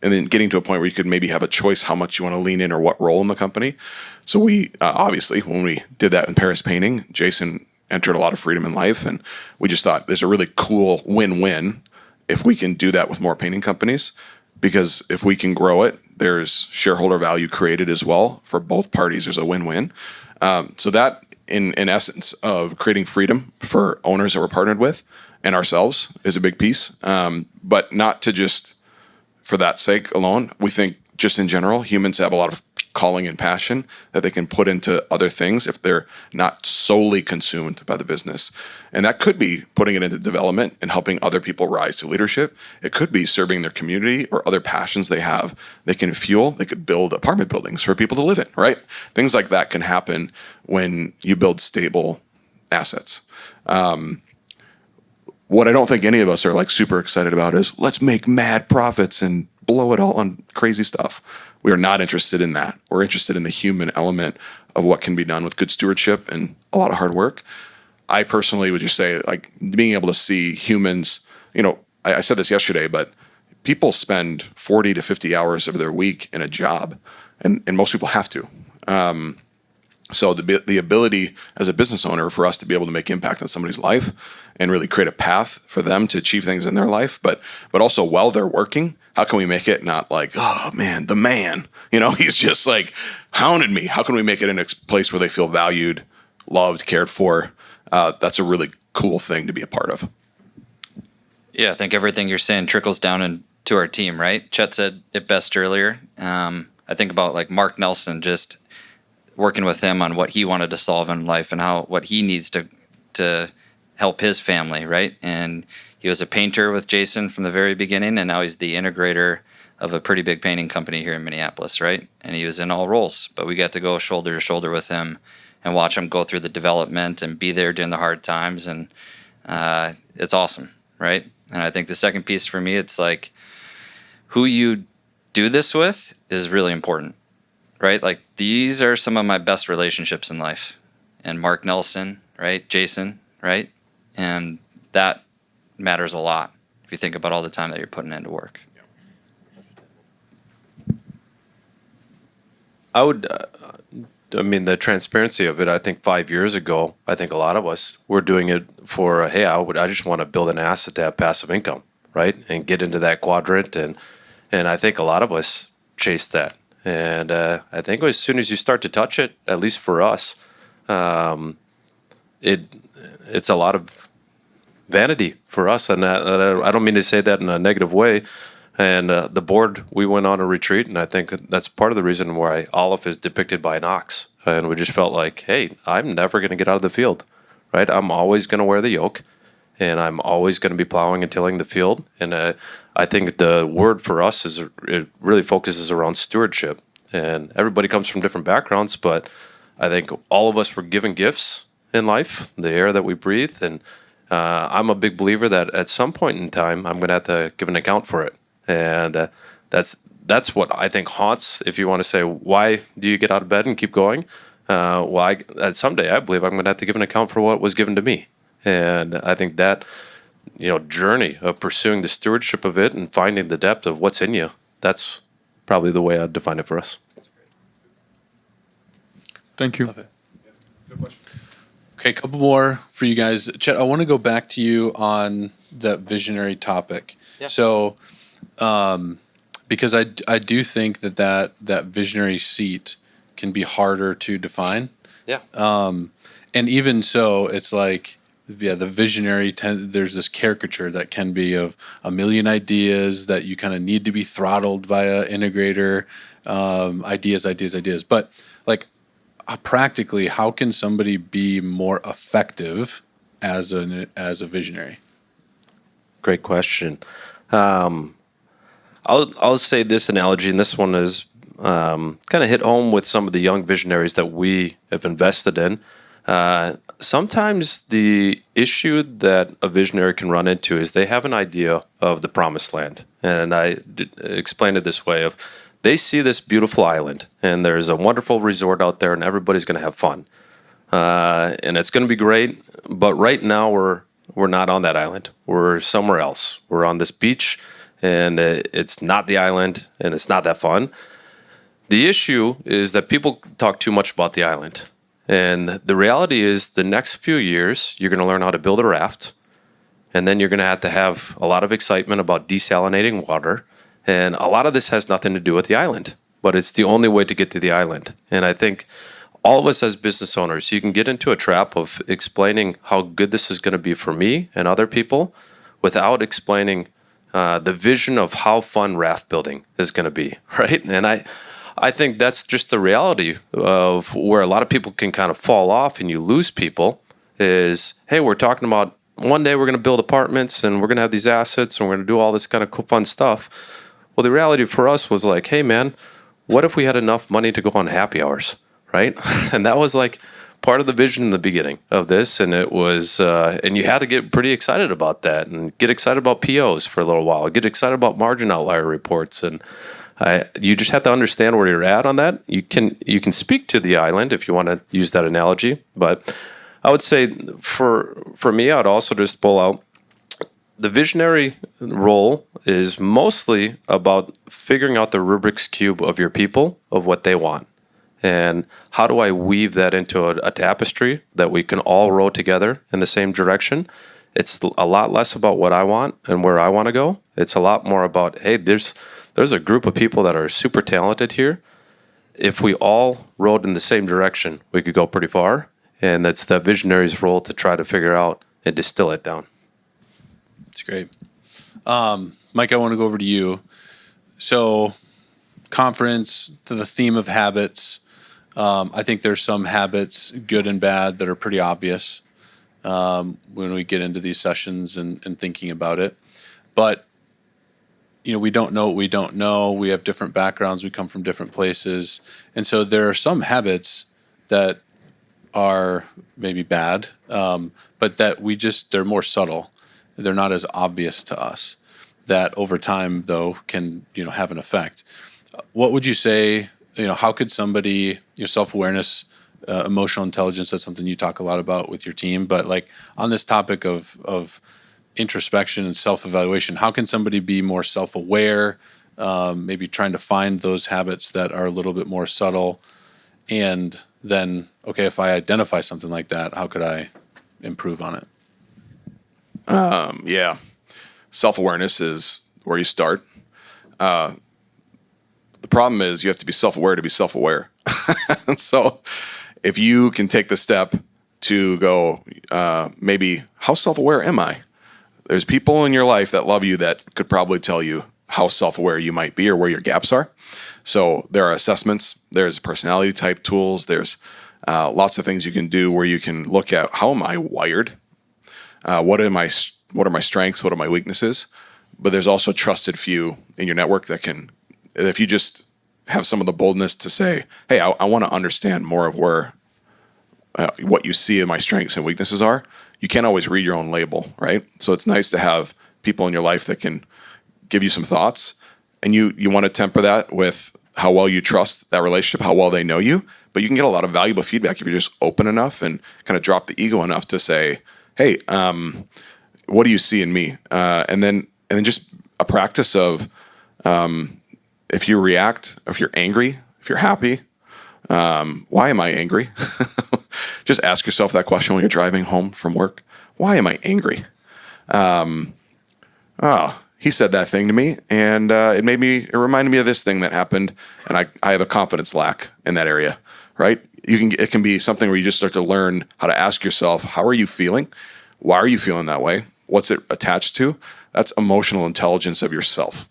then getting to a point where you could maybe have a choice how much you want to lean in or what role in the company. So we obviously, when we did that in Paris Painting, Jason entered a lot of freedom in life, and we just thought there's a really cool win-win if we can do that with more painting companies, because if we can grow it, there's shareholder value created as well for both parties. There's a win-win. So that, in essence of creating freedom for owners that we're partnered with and ourselves, is a big piece. But not to just for that sake alone. We think just in general, humans have a lot of calling and passion that they can put into other things if they're not solely consumed by the business. And that could be putting it into development and helping other people rise to leadership. It could be serving their community or other passions they have. They can fuel, they could build apartment buildings for people to live in, right? Things like that can happen when you build stable assets. What I don't think any of us are like super excited about is let's make mad profits and blow it all on crazy stuff. We are not interested in that. We're interested in the human element of what can be done with good stewardship and a lot of hard work. I personally would just say, like, being able to see humans, I said this yesterday, but people spend 40 to 50 hours of their week in a job. and most people have to. So the ability as a business owner for us to be able to make impact on somebody's life and really create a path for them to achieve things in their life, but also while they're working, how can we make it not like, oh man, the man, he's just like hounded me. How can we make it in a place where they feel valued, loved, cared for? That's a really cool thing to be a part of. Yeah, I think everything you're saying trickles down into our team, right? Chet said it best earlier. I think about like Mark Nelson, just working with him on what he wanted to solve in life and what he needs to help his family, right? And he was a painter with Jason from the very beginning, and now he's the integrator of a pretty big painting company here in Minneapolis, right? And he was in all roles, but we got to go shoulder to shoulder with him and watch him go through the development and be there during the hard times, and it's awesome, right? And I think the second piece for me, it's like who you do this with is really important, right? Like these are some of my best relationships in life, and Mark Nelson, right? Jason, right? And that matters a lot if you think about all the time that you're putting into work. The transparency of it, I think 5 years ago, I think a lot of us were doing it for, hey, I just want to build an asset to have passive income, right? And get into that quadrant. And I think a lot of us chased that. And I think as soon as you start to touch it, at least for us, it's a lot of vanity for us. And I don't mean to say that in a negative way. And the board, we went on a retreat, and I think that's part of the reason why Aleph is depicted by an ox. And we just felt like, hey, I'm never going to get out of the field, right? I'm always going to wear the yoke, and I'm always going to be plowing and tilling the field. And I think the word for us is it really focuses around stewardship. And everybody comes from different backgrounds, but I think all of us were given gifts in life, the air that we breathe. And I'm a big believer that at some point in time, I'm going to have to give an account for it. And that's what I think haunts. If you want to say, why do you get out of bed and keep going? Someday I believe I'm going to have to give an account for what was given to me. And I think that journey of pursuing the stewardship of it and finding the depth of what's in you, that's probably the way I'd define it for us. Thank you. Love it. Good question. Okay, a couple more for you guys. Chet, I want to go back to you on that visionary topic. Yeah. So, because I do think that visionary seat can be harder to define. Yeah. And even so, it's like, the visionary, there's this caricature that can be of a million ideas that you kind of need to be throttled by an integrator, ideas. But like practically, how can somebody be more effective as a visionary? Great question. I'll say this analogy, and this one is kind of hit home with some of the young visionaries that we have invested in. Sometimes the issue that a visionary can run into is they have an idea of the promised land. And I explained it this way of they see this beautiful island and there's a wonderful resort out there and everybody's going to have fun. And it's going to be great. But right now we're not on that island. We're somewhere else. We're on this beach and it's not the island and it's not that fun. The issue is that people talk too much about the island. And the reality is the next few years, you're going to learn how to build a raft. And then you're going to have a lot of excitement about desalinating water. And a lot of this has nothing to do with the island, but it's the only way to get to the island. And I think all of us as business owners, you can get into a trap of explaining how good this is going to be for me and other people without explaining the vision of how fun raft building is going to be, right? And I think that's just the reality of where a lot of people can kind of fall off and you lose people is, hey, we're talking about one day we're going to build apartments and we're going to have these assets and we're going to do all this kind of cool, fun stuff. Well, the reality for us was like, hey, man, what if we had enough money to go on happy hours, right? And that was like part of the vision in the beginning of this. And it was, and you had to get pretty excited about that and get excited about POs for a little while, get excited about margin outlier reports. And you just have to understand where you're at on that. You can speak to the island if you want to use that analogy. But I would say for me, I'd also just pull out the visionary role is mostly about figuring out the Rubik's Cube of your people, of what they want. And how do I weave that into a tapestry that we can all row together in the same direction? It's a lot less about what I want and where I want to go. It's a lot more about, hey, there's a group of people that are super talented here. If we all rowed in the same direction, we could go pretty far. And that's the visionary's role to try to figure out and distill it down. That's great. Mike, I want to go over to you. So, conference, the theme of habits. I think there's some habits, good and bad, that are pretty obvious when we get into these sessions and thinking about it. But, we don't know what we don't know. We have different backgrounds. We come from different places. And so there are some habits that are maybe bad, but that they're more subtle. They're not as obvious to us, that over time, though, can, have an effect. What would you say, how could somebody, self-awareness, emotional intelligence, that's something you talk a lot about with your team, but like on this topic of introspection and self-evaluation, how can somebody be more self-aware, maybe trying to find those habits that are a little bit more subtle, and then, okay, if I identify something like that, how could I improve on it? Yeah. Self-awareness is where you start. The problem is you have to be self-aware to be self-aware. So if you can take the step to go, maybe, how self-aware am I? There's people in your life that love you that could probably tell you how self-aware you might be or where your gaps are. So there are assessments, there's personality type tools, there's lots of things you can do where you can look at, how am I wired? What are my strengths? What are my weaknesses? But there's also trusted few in your network that can, if you just have some of the boldness to say, hey, I want to understand more of where what you see in my strengths and weaknesses are. You can't always read your own label, right? So it's nice to have people in your life that can give you some thoughts, and you want to temper that with how well you trust that relationship, how well they know you. But you can get a lot of valuable feedback if you're just open enough and kind of drop the ego enough to say, hey, what do you see in me? And then just a practice of, if you react, if you're angry, if you're happy, why am I angry? Just ask yourself that question when you're driving home from work. Why am I angry? He said that thing to me, and it reminded me of this thing that happened, and I have a confidence lack in that area, right? It can be something where you just start to learn how to ask yourself, how are you feeling? Why are you feeling that way? What's it attached to? That's emotional intelligence of yourself.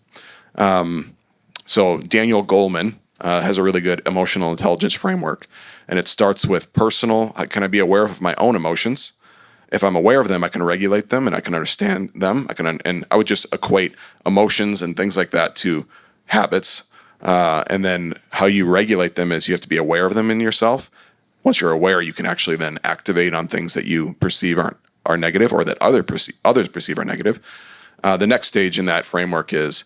So Daniel Goleman has a really good emotional intelligence framework, and it starts with personal. Can I be aware of my own emotions? If I'm aware of them, I can regulate them and I can understand them. And I would just equate emotions and things like that to habits. And then how you regulate them is you have to be aware of them in yourself. Once you're aware, you can actually then activate on things that you perceive are negative, or that others perceive are negative. The next stage in that framework is,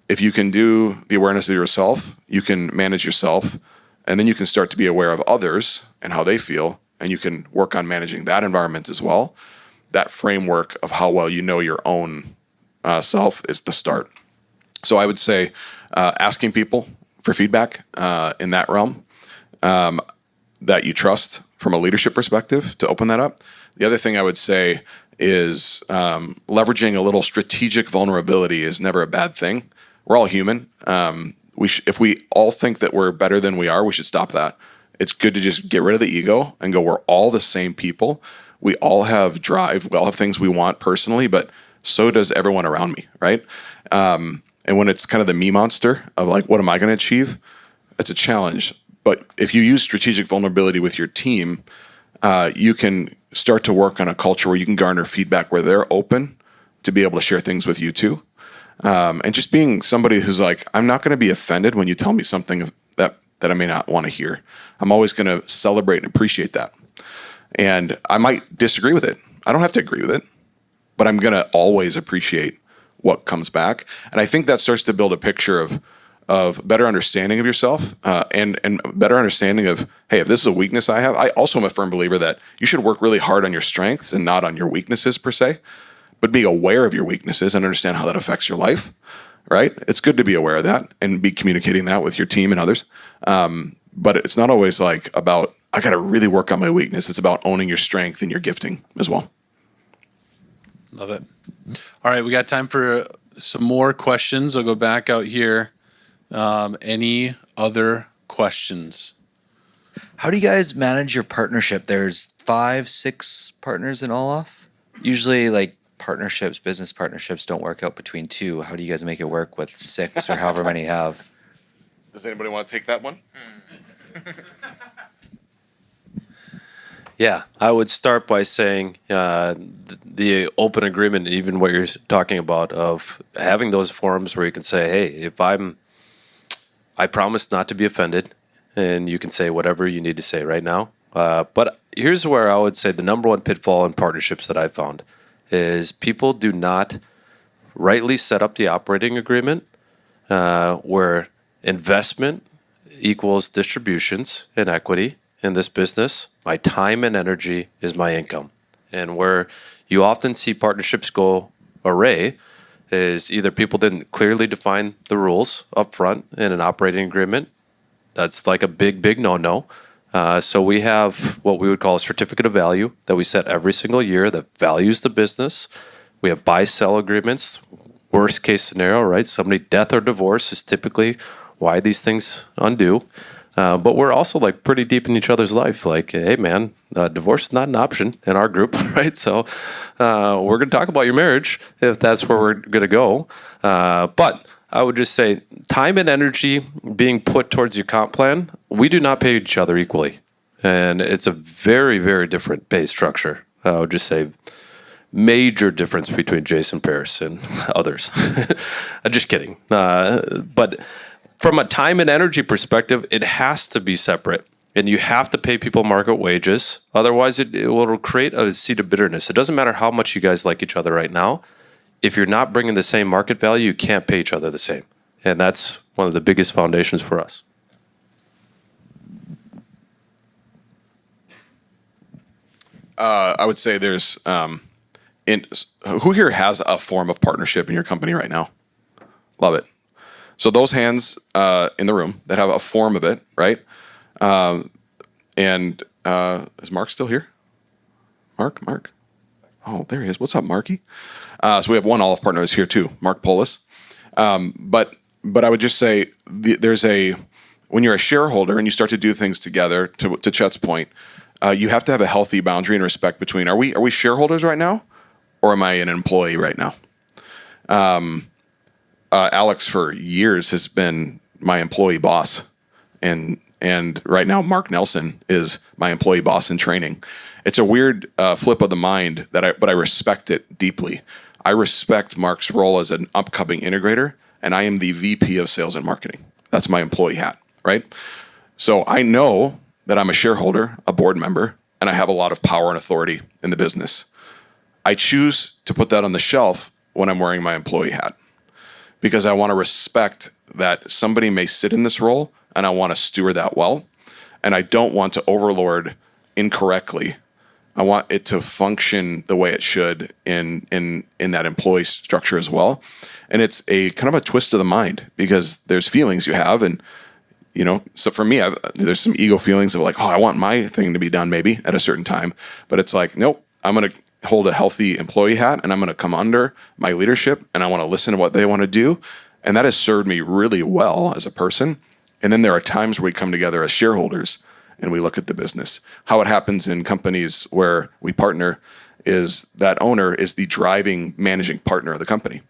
if you can do the awareness of yourself, you can manage yourself, and then you can start to be aware of others and how they feel, and you can work on managing that environment as well. That framework of how well you know your own self is the start. So I would say asking people for feedback in that realm that you trust from a leadership perspective to open that up. The other thing I would say is leveraging a little strategic vulnerability is never a bad thing. We're all human. If we all think that we're better than we are, we should stop that. It's good to just get rid of the ego and go, we're all the same people. We all have drive. We all have things we want personally, but so does everyone around me, right? And when it's kind of the me monster of like, what am I going to achieve? It's a challenge. But if you use strategic vulnerability with your team, you can start to work on a culture where you can garner feedback where they're open to be able to share things with you too. And just being somebody who's like, I'm not going to be offended when you tell me something that I may not want to hear. I'm always going to celebrate and appreciate that. And I might disagree with it. I don't have to agree with it, but I'm going to always appreciate what comes back. And I think that starts to build a picture of better understanding of yourself and better understanding of, hey, if this is a weakness I have, I also am a firm believer that you should work really hard on your strengths and not on your weaknesses per se. but being aware of your weaknesses and understand how that affects your life, right? It's good to be aware of that and be communicating that with your team and others. But it's not always like about, I got to really work on my weakness. It's about owning your strength and your gifting as well. Love it. All right, we got time for some more questions. I'll go back out here. Any other questions? How do you guys manage your partnership? There's 5, 6 partners in Aleph. Usually, like partnerships, business partnerships, don't work out between 2. How do you guys make it work with 6 or however many you have? Does anybody want to take that one? Yeah, I would start by saying the open agreement, even what you're talking about, of having those forums where you can say, hey, I promise not to be offended, and you can say whatever you need to say right now. But here's where I would say the number one pitfall in partnerships that I've found is people do not rightly set up the operating agreement where investment equals distributions and equity in this business. My time and energy is my income. And where you often see partnerships go array is either people didn't clearly define the rules up front in an operating agreement. That's like a big, big no-no. So we have what we would call a certificate of value that we set every single year that values the business. We have buy-sell agreements. Worst case scenario, right? Somebody death or divorce is typically why these things undo. But we're also like pretty deep in each other's life. Like, hey, man, divorce is not an option in our group, right? So we're going to talk about your marriage if that's where we're going to go. But I would just say time and energy being put towards your comp plan, we do not pay each other equally. And it's a very, very different pay structure. I would just say major difference between Jason Paris and others. I'm just kidding. But from a time and energy perspective, it has to be separate. And you have to pay people market wages. Otherwise, it will create a seed of bitterness. It doesn't matter how much you guys like each other right now. If you're not bringing the same market value, you can't pay each other the same. And that's one of the biggest foundations for us. I would say there's, who here has a form of partnership in your company right now? Love it. So those hands in the room that have a form of it, right? Is Mark still here? Mark? Oh, there he is. What's up, Marky? So we have one Aleph partner is here too, Mark Polis. But I would just say when you're a shareholder and you start to do things together, to Chet's point, you have to have a healthy boundary and respect between, are we shareholders right now, or am I an employee right now? Alex for years has been my employee boss, and right now Mark Nelson is my employee boss in training. It's a weird flip of the mind but I respect it deeply. I respect Mark's role as an upcoming integrator, and I am the VP of sales and marketing. That's my employee hat, right? So I know that I'm a shareholder, a board member, and I have a lot of power and authority in the business. I choose to put that on the shelf when I'm wearing my employee hat, because I want to respect that somebody may sit in this role and I want to steward that well. And I don't want to overlord incorrectly. I want it to function the way it should in that employee structure as well. And it's a kind of a twist of the mind, because there's feelings you have. And, so for me, there's some ego feelings of like, oh, I want my thing to be done maybe at a certain time. But it's like, nope, I'm going to hold a healthy employee hat, and I'm going to come under my leadership, and I want to listen to what they want to do. And that has served me really well as a person. And then there are times where we come together as shareholders and we look at the business. How it happens in companies where we partner is that owner is the driving, managing partner of the company.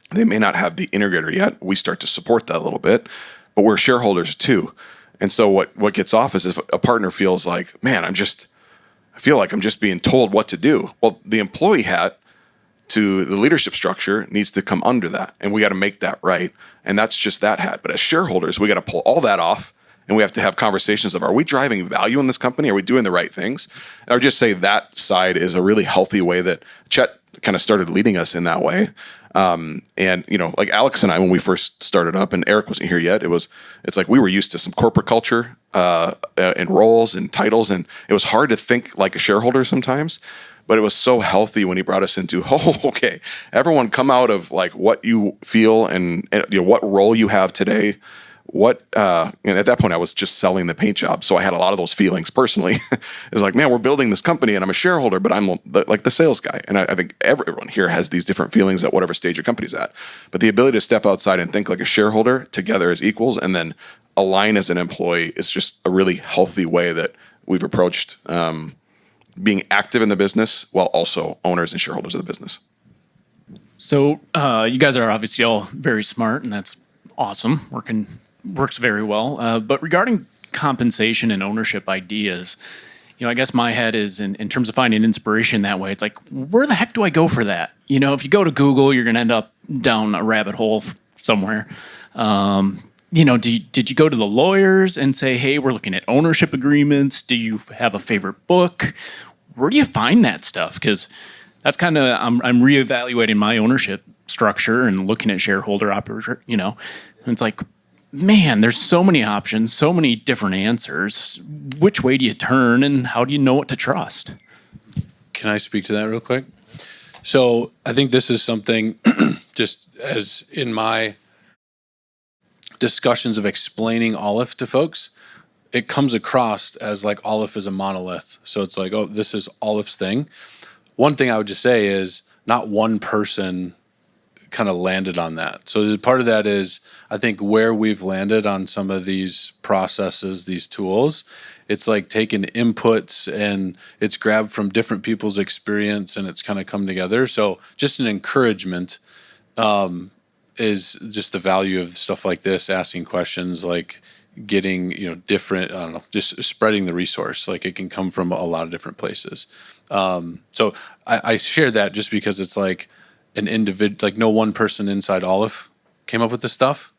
They may not have the integrator yet. We start to support that a little bit, but we're shareholders too. And so what gets off is if a partner feels like, man, I feel like I'm just being told what to do. Well, the employee hat to the leadership structure needs to come under that, and we got to make that right. And that's just that hat. But as shareholders, we got to pull all that off, and we have to have conversations of, are we driving value in this company? Are we doing the right things? And I would just say that side is a really healthy way that Chet kind of started leading us in that way. And like Alex and I, when we first started up, and Eric wasn't here yet, it's like we were used to some corporate culture and roles and titles, and it was hard to think like a shareholder sometimes. but it was so healthy when he brought us into, oh, okay, everyone come out of like what you feel and what role you have today. And at that point I was just selling the paint job. So I had a lot of those feelings personally. It's like, man, we're building this company and I'm a shareholder, but I'm like the sales guy. And I think everyone here has these different feelings at whatever stage your company's at. But the ability to step outside and think like a shareholder together as equals and then align as an employee is just a really healthy way that we've approached being active in the business while also owners and shareholders of the business. So you guys are obviously all very smart, and that's awesome. Works very well. But regarding compensation and ownership ideas, I guess my head is in terms of finding inspiration that way. It's like, where the heck do I go for that? If you go to Google, you're going to end up down a rabbit hole somewhere. Did you go to the lawyers and say, hey, we're looking at ownership agreements? Do you have a favorite book? Where do you find that stuff? Because that's kind of, I'm reevaluating my ownership structure and looking at shareholder and it's like, man, there's so many options, so many different answers. Which way do you turn and how do you know what to trust? Can I speak to that real quick? So I think this is something just as in my discussions of explaining Aleph to folks, it comes across as like Aleph is a monolith. So it's like, oh, this is Aleph's thing. One thing I would just say is not one person kind of landed on that. So part of that is, I think, where we've landed on some of these processes, these tools, it's like taking inputs and it's grabbed from different people's experience and it's kind of come together. So just an encouragement is just the value of stuff like this, asking questions, like getting, different, I don't know, just spreading the resource. Like it can come from a lot of different places. So I share that just because it's like an individual, like no one person inside Aleph came up with this stuff.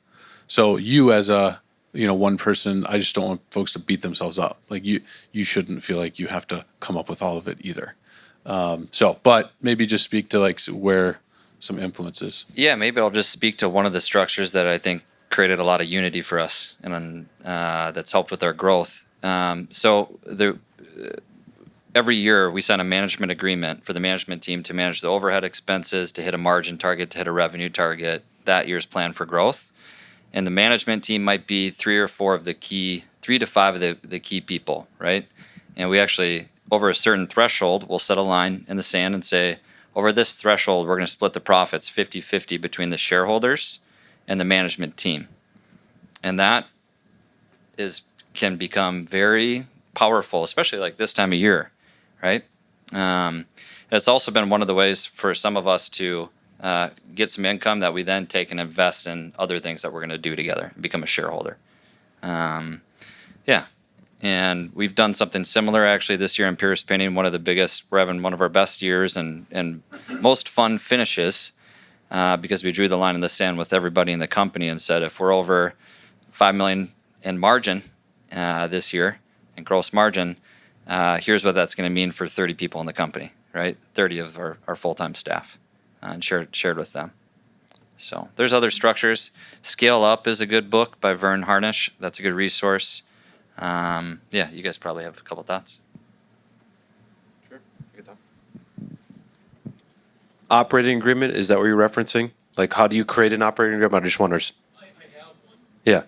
So you as a, one person, I just don't want folks to beat themselves up. Like you shouldn't feel like you have to come up with all of it either. But maybe just speak to like where some influences. Yeah, maybe I'll just speak to one of the structures that I think created a lot of unity for us and that's helped with our growth. Every year we sign a management agreement for the management team to manage the overhead expenses, to hit a margin target, to hit a revenue target, that year's plan for growth. And the management team might be 3 to 5 of the key people, right? And we actually, over a certain threshold, we'll set a line in the sand and say, over this threshold, we're going to split the profits 50-50 between the shareholders and the management team. And that can become very powerful, especially like this time of year, right? It's also been one of the ways for some of us to get some income that we then take and invest in other things that we're going to do together and become a shareholder. And we've done something similar actually this year in Pierce Painting. We're having one of our best years and most fun finishes because we drew the line in the sand with everybody in the company and said, if we're over $5 million in margin this year, and gross margin, here's what that's going to mean for 30 people in the company, right? 30 of our full-time staff, and shared with them. So there's other structures. Scale Up is a good book by Vern Harnish. That's a good resource. You guys probably have a couple thoughts. Sure. Operating agreement, is that what you're referencing? Like, how do you create an operating agreement? I just wonder. I have one. Yeah.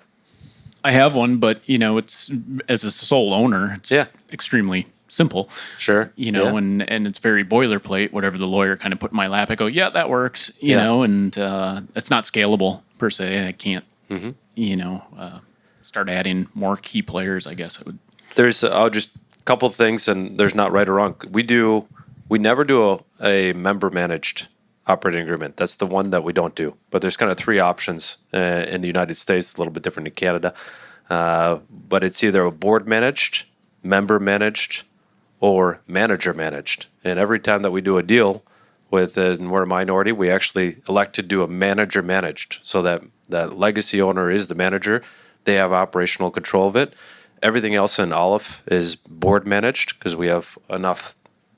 I have one, but it's as a sole owner, it's extremely simple. Sure. And it's very boilerplate. Whatever the lawyer kind of put in my lap, I go, yeah, that works. You know, and it's not scalable per se. I can't, start adding more key players. I guess I would. There's just a couple of things, and there's not right or wrong. We never do a member managed operating agreement. That's the one that we don't do. But there's kind of 3 options in the United States, a little bit different in Canada. But it's either a board managed, member managed, or manager managed. And every time that we do a deal and we're a minority, we actually elect to do a manager managed, so that legacy owner is the manager. They have operational control of it. Everything else in Aleph is board managed because we have enough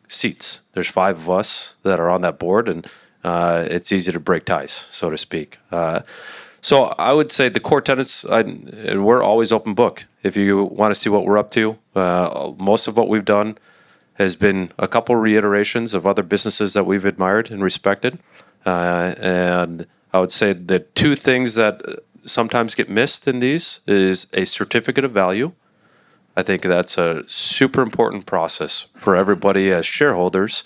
seats. There's 5 of us that are on that board, and it's easy to break ties, so to speak. So I would say the core tenets, and we're always open book. If you want to see what we're up to, most of what we've done has been a couple reiterations of other businesses that we've admired and respected. And I would say the two things that sometimes get missed in these is a certificate of value. I think that's a super important process for everybody as shareholders.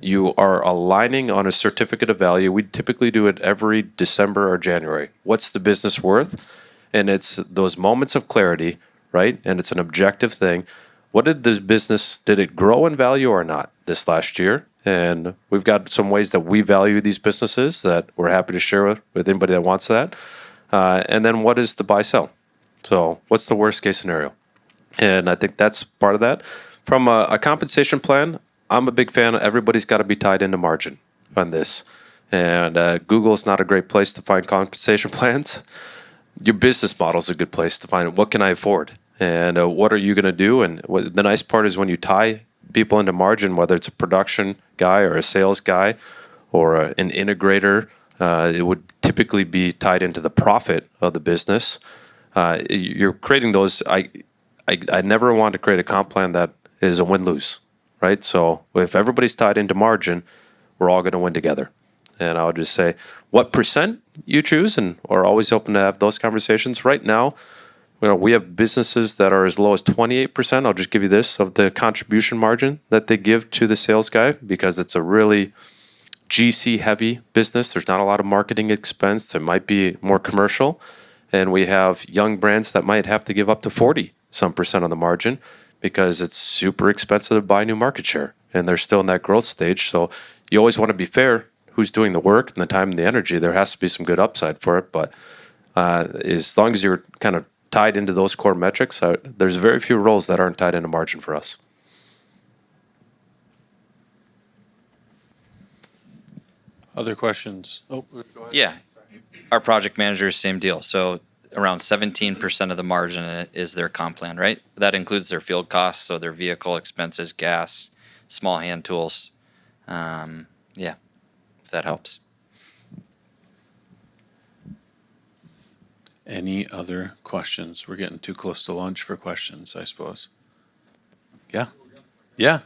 You are aligning on a certificate of value. We typically do it every December or January. What's the business worth? And it's those moments of clarity, right? And it's an objective thing. What did the business, did it grow in value or not this last year? And we've got some ways that we value these businesses that we're happy to share with anybody that wants that. And then what is the buy sell? So what's the worst case scenario? And I think that's part of that. From a compensation plan, I'm a big fan of everybody's got to be tied into margin on this. And Google's not a great place to find compensation plans. Your business model is a good place to find it. What can I afford? And what are you going to do? And the nice part is when you tie people into margin, whether it's a production guy or a sales guy or an integrator, it would typically be tied into the profit of the business. You're creating those. I never want to create a comp plan that is a win-lose, right? So if everybody's tied into margin, we're all going to win together. And I would just say what percent you choose, and we're always open to have those conversations. Right now, we have businesses that are as low as 28%. I'll just give you this of the contribution margin that they give to the sales guy because it's a really GC heavy business. There's not a lot of marketing expense. There might be more commercial. And we have young brands that might have to give up to 40% on the margin because it's super expensive to buy new market share. And they're still in that growth stage. So you always want to be fair who's doing the work and the time and the energy. There has to be some good upside for it. But as long as you're kind of tied into those core metrics, there's very few roles that aren't tied into margin for us. Other questions? Oh, go ahead. Yeah. Our project managers, same deal. So around 17% of the margin is their comp plan, right? That includes their field costs, so their vehicle expenses, gas, small hand tools. Yeah, if that helps. Any other questions? We're getting too close to lunch for questions, I suppose. Yeah. Yeah.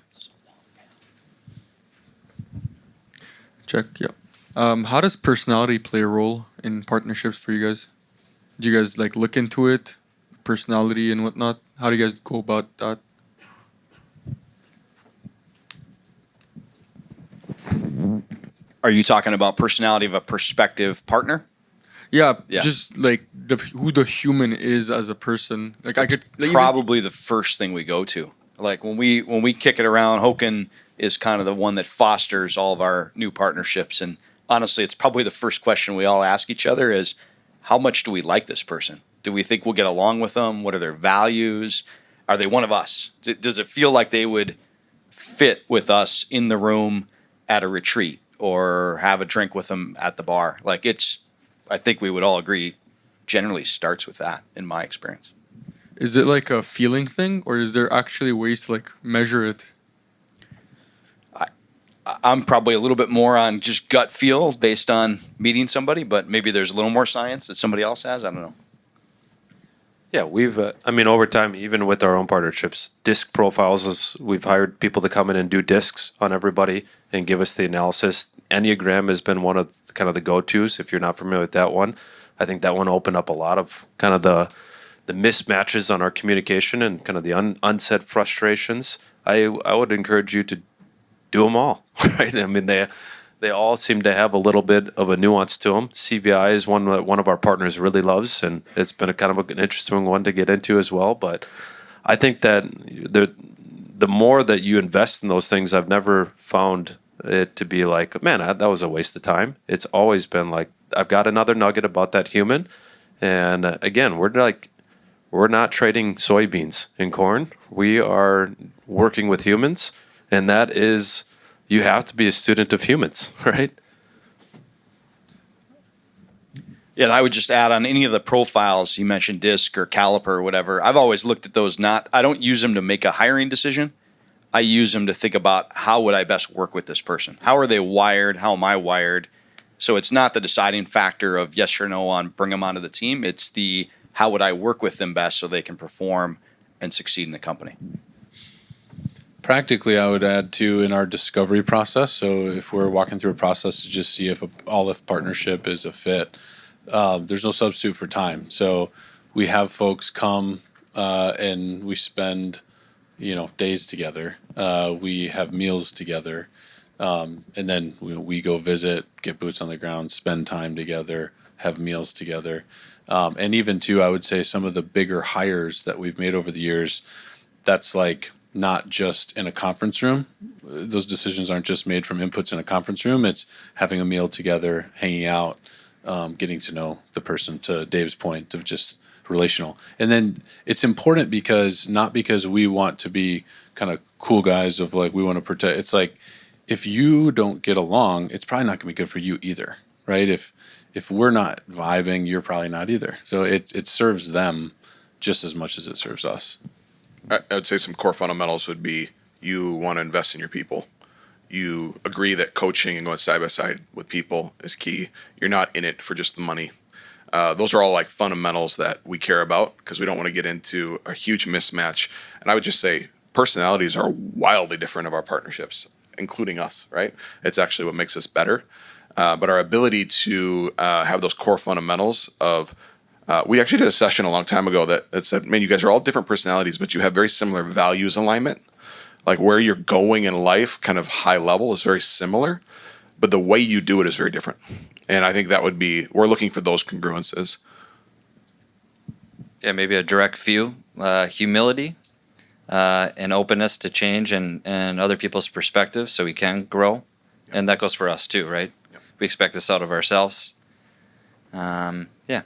Check. Yeah. How does personality play a role in partnerships for you guys? Do you guys like look into it, personality and whatnot? How do you guys go about that? Are you talking about personality of a prospective partner? Yeah, Yeah. just like who the human is as a person. Like I could like, Probably the first thing we go to. Like when we kick it around, Hoken is kind of the one that fosters all of our new partnerships. And honestly, it's probably the first question we all ask each other is, how much do we like this person? Do we think we'll get along with them? What are their values? Are they one of us? Does it feel like they would fit with us in the room at a retreat or have a drink with them at the bar? Like I think we would all agree, generally starts with that in my experience. Is it like a feeling thing, or is there actually ways to like measure it? I'm probably a little bit more on just gut feel based on meeting somebody, but maybe there's a little more science that somebody else has. I don't know. Yeah, we've, over time, even with our own partnerships, disc profiles, we've hired people to come in and do discs on everybody and give us the analysis. Enneagram has been one of kind of the go-tos, if you're not familiar with that one. I think that one opened up a lot of kind of the mismatches on our communication and kind of the unsaid frustrations. I would encourage you to do them all, right? I mean, they all seem to have a little bit of a nuance to them. CVI is one that one of our partners really loves, and it's been a kind of an interesting one to get into as well. But I think that the more that you invest in those things, I've never found it to be like, man, that was a waste of time. It's always been like, I've got another nugget about that human. And again, we're not trading soybeans and corn. We are working with humans, and that is, you have to be a student of humans, right? Yeah, and I would just add on any of the profiles, you mentioned DISC or Caliper or whatever, I've always looked at those I don't use them to make a hiring decision. I use them to think about how would I best work with this person? How are they wired? How am I wired? So it's not the deciding factor of yes or no on bring them onto the team. It's the how would I work with them best so they can perform and succeed in the company. Practically, I would add too in our discovery process. So if we're walking through a process to just see if a Aleph partnership is a fit, there's no substitute for time. So we have folks come and we spend, days together. We have meals together, and then we go visit, get boots on the ground, spend time together, have meals together, and even too, I would say some of the bigger hires that we've made over the years. That's like not just in a conference room. Those decisions aren't just made from inputs in a conference room. It's having a meal together, hanging out, getting to know the person, to Dave's point of just relational. And then it's important because not because we want to be kind of cool guys of like, we want to protect. It's like, if you don't get along, it's probably not gonna be good for you either, right? If we're not vibing, you're probably not either. So it serves them just as much as it serves us. I would say some core fundamentals would be you want to invest in your people. You agree that coaching and going side by side with people is key. You're not in it for just the money. Those are all like fundamentals that we care about because we don't want to get into a huge mismatch. And I would just say personalities are wildly different of our partnerships, including us, right? It's actually what makes us better. But our ability to have those core fundamentals of we actually did a session a long time ago that said, man, you guys are all different personalities, but you have very similar values alignment. Like where you're going in life, kind of high level, is very similar, but the way you do it is very different. And I think that would be, we're looking for those congruences. Yeah, maybe a direct view, humility, and openness to change and other people's perspectives so we can grow. And that goes for us too, right? Yep. We expect this out of ourselves. Yeah.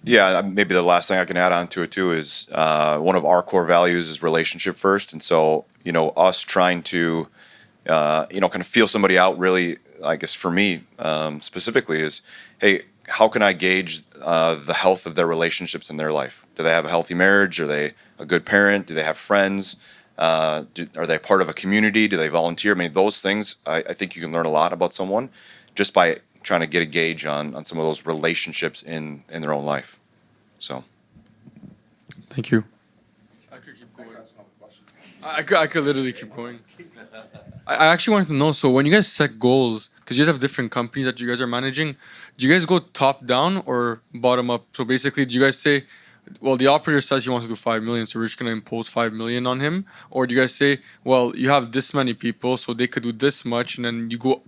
Yeah, maybe the last thing I can add on to it too is one of our core values is relationship first, and so us trying to kind of feel somebody out really, I guess for me specifically is, hey, how can I gauge the health of their relationships in their life? Do they have a healthy marriage? Are they a good parent? Do they have friends? Are they part of a community? Do they volunteer? I mean, those things I think you can learn a lot about someone just by trying to get a gauge on some of those relationships in their own life. So, Thank you. I could keep going. I could literally keep going. I actually wanted to know, so when you guys set goals, because you guys have different companies that you guys are managing, do you guys go top down or bottom up? So basically, do you guys say, well, the operator says he wants to do 5 million, so we're just going to impose 5 million on him? Or do you guys say, well, you have this many people, so they could do this much, and then you go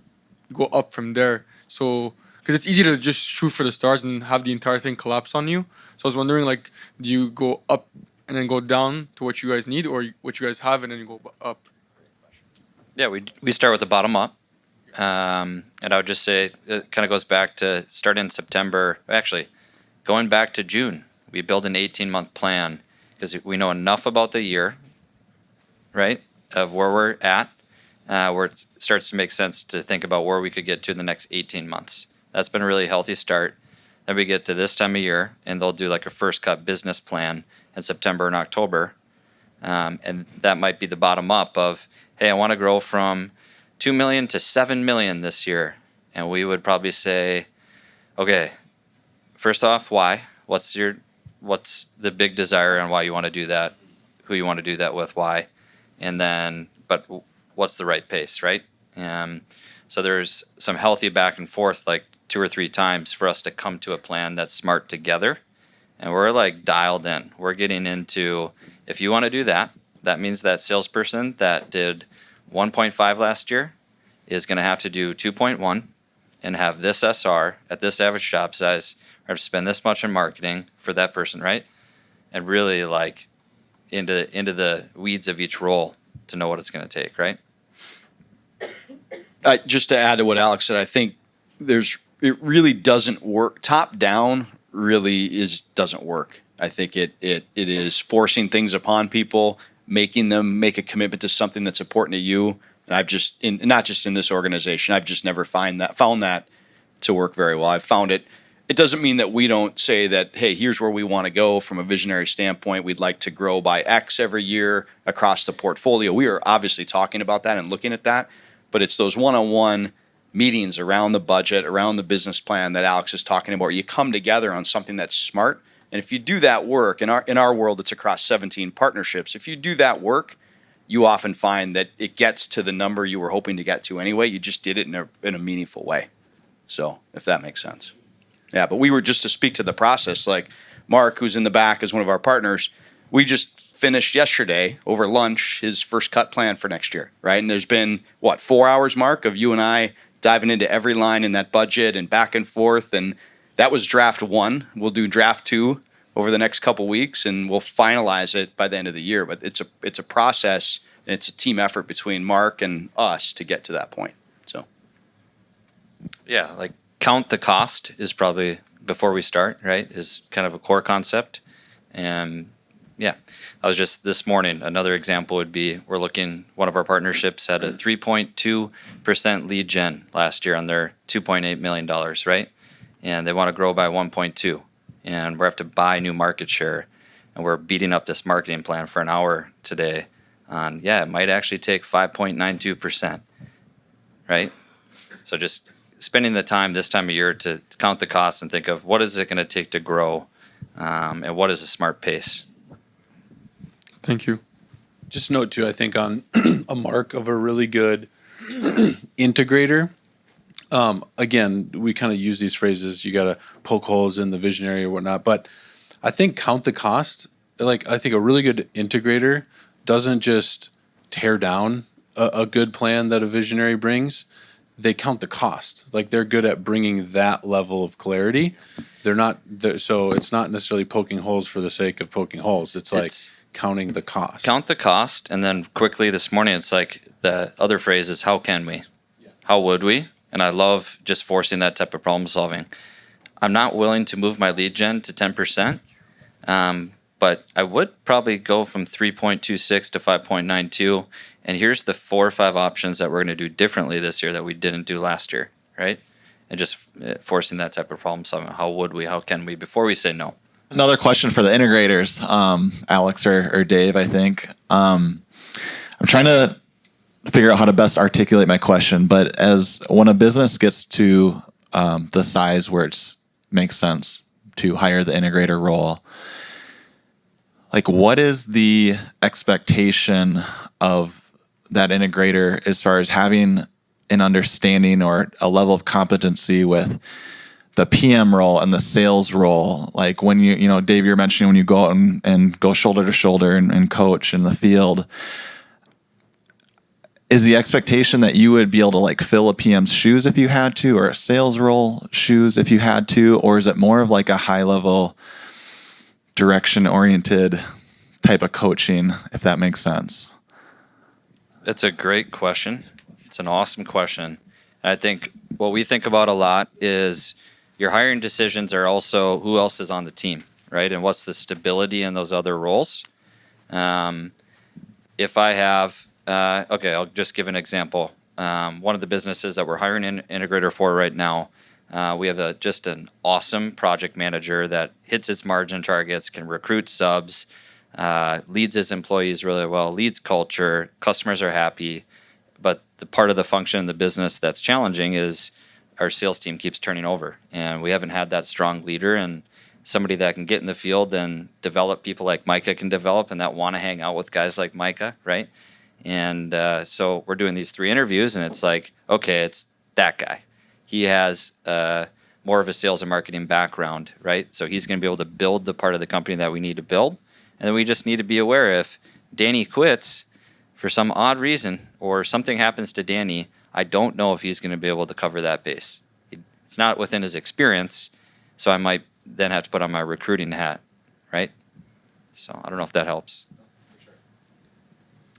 up from there? So, because it's easy to just shoot for the stars and have the entire thing collapse on you. So I was wondering, like, do you go up and then go down to what you guys need, or what you guys have, and then you go up? Yeah, we start with the bottom up. And I would just say it kind of goes back to start in September. Actually, going back to June, we build an 18-month plan because we know enough about the year, right, of where we're at, where it starts to make sense to think about where we could get to in the next 18 months. That's been a really healthy start. Then we get to this time of year, and they'll do like a first cut business plan in September and October. And that might be the bottom up of, hey, I want to grow from 2 million to 7 million this year. And we would probably say, okay, first off, why? What's the big desire and why you want to do that? Who you want to do that with? Why? And then, but what's the right pace, right? So there's some healthy back and forth, like 2 or 3 times for us to come to a plan that's smart together. And we're like dialed in. We're getting into, if you want to do that, that means that salesperson that did 1.5 last year is going to have to do 2.1 and have this SR at this average job size, or have to spend this much in marketing for that person, right? And really like into the weeds of each role to know what it's going to take, right? Just to add to what Alex said, I think it really doesn't work. Top down really doesn't work. I think it is forcing things upon people, making them make a commitment to something that's important to you. And I've just not just in this organization, I've just never found that to work very well. I've found it. It doesn't mean that we don't say that, hey, here's where we want to go from a visionary standpoint. We'd like to grow by X every year across the portfolio. We are obviously talking about that and looking at that, but it's those one-on-one meetings around the budget, around the business plan that Alex is talking about. You come together on something that's smart, and if you do that work, in our world, it's across 17 partnerships. If you do that work, you often find that it gets to the number you were hoping to get to anyway. You just did it in a meaningful way. So if that makes sense. Yeah, but we were just to speak to the process, like Mark, who's in the back as one of our partners, we just finished yesterday over lunch his first cut plan for next year, right? And there's been, 4 hours, Mark, of you and I diving into every line in that budget and back and forth. And that was draft 1. We'll do draft 2 over the next couple weeks, and we'll finalize it by the end of the year. But it's a process, and it's a team effort between Mark and us to get to that point. So, Yeah, like count the cost is probably before we start, right? Is kind of a core concept. And yeah, I was just this morning, another example would be one of our partnerships had a 3.2% lead gen last year on their $2.8 million, right? And they want to grow by 1.2. And we have to buy new market share. And we're beating up this marketing plan for an hour today on, it might actually take 5.92%, right? So just spending the time this time of year to count the costs and think of what is it going to take to grow, and what is a smart pace. Thank you. Just note too, I think on a mark of a really good integrator. Again, we kind of use these phrases. You got to poke holes in the visionary or whatnot, but I think count the cost. Like I think a really good integrator doesn't just tear down a good plan that a visionary brings. They count the cost. Like they're good at bringing that level of clarity. So it's not necessarily poking holes for the sake of poking holes. It's like counting the cost. Count the cost, and then quickly this morning, it's like the other phrase is, how can we? How would we? And I love just forcing that type of problem solving. I'm not willing to move my lead gen to 10%, but I would probably go from 3.26 to 5.92. And here's the 4 or 5 options that we're going to do differently this year that we didn't do last year, right? And just forcing that type of problem solving. How would we? How can we? Before we say no. Another question for the integrators, Alex or Dave, I think. I'm trying to figure out how to best articulate my question, but when a business gets to the size where it makes sense to hire the integrator role, like what is the expectation of that integrator as far as having an understanding or a level of competency with the PM role and the sales role? Like when Dave, you're mentioning when you go out and go shoulder to shoulder and coach in the field, is the expectation that you would be able to like fill a PM's shoes if you had to, or a sales role shoes if you had to, or is it more of like a high level direction oriented type of coaching, if that makes sense? It's a great question. It's an awesome question. And I think what we think about a lot is your hiring decisions are also who else is on the team, right? And what's the stability in those other roles? If I have, I'll just give an example. One of the businesses that we're hiring an integrator for right now, we have just an awesome project manager that hits its margin targets, can recruit subs, leads his employees really well, leads culture, customers are happy. But the part of the function in the business that's challenging is our sales team keeps turning over, and we haven't had that strong leader and somebody that can get in the field and develop people like Micah can develop and that want to hang out with guys like Micah, right? And so we're doing these 3 interviews, and it's like, okay, it's that guy. He has more of a sales and marketing background, right? So he's going to be able to build the part of the company that we need to build. And then we just need to be aware if Danny quits for some odd reason or something happens to Danny, I don't know if he's going to be able to cover that base. It's not within his experience, so I might then have to put on my recruiting hat, right? So I don't know if that helps.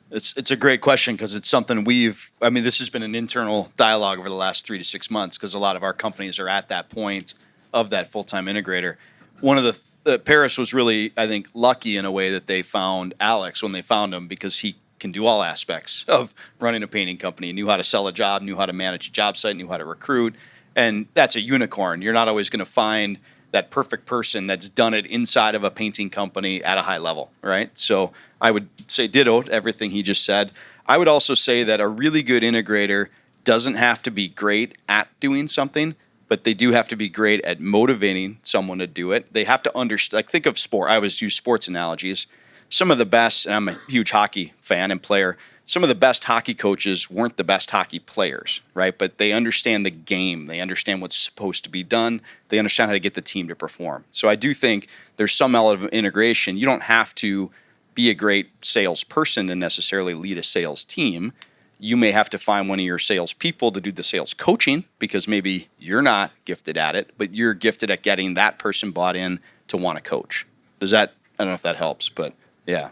It's a great question because it's something this has been an internal dialogue over the last 3 to 6 months because a lot of our companies are at that point of that full-time integrator. One of the Paris was really, I think, lucky in a way that they found Alex when they found him because he can do all aspects of running a painting company. He knew how to sell a job, knew how to manage a job site, knew how to recruit. And that's a unicorn. You're not always going to find that perfect person that's done it inside of a painting company at a high level, right? So I would say ditto to everything he just said. I would also say that a really good integrator doesn't have to be great at doing something, but they do have to be great at motivating someone to do it. They have to understand, like think of sport. I always use sports analogies. some of the best, and I'm a huge hockey fan and player, some of the best hockey coaches weren't the best hockey players, right? But they understand the game. They understand what's supposed to be done. They understand how to get the team to perform. So I do think there's some element of integration. You don't have to be a great salesperson to necessarily lead a sales team. You may have to find one of your salespeople to do the sales coaching because maybe you're not gifted at it, but you're gifted at getting that person bought in to want to coach. Does that, I don't know if that helps, but yeah.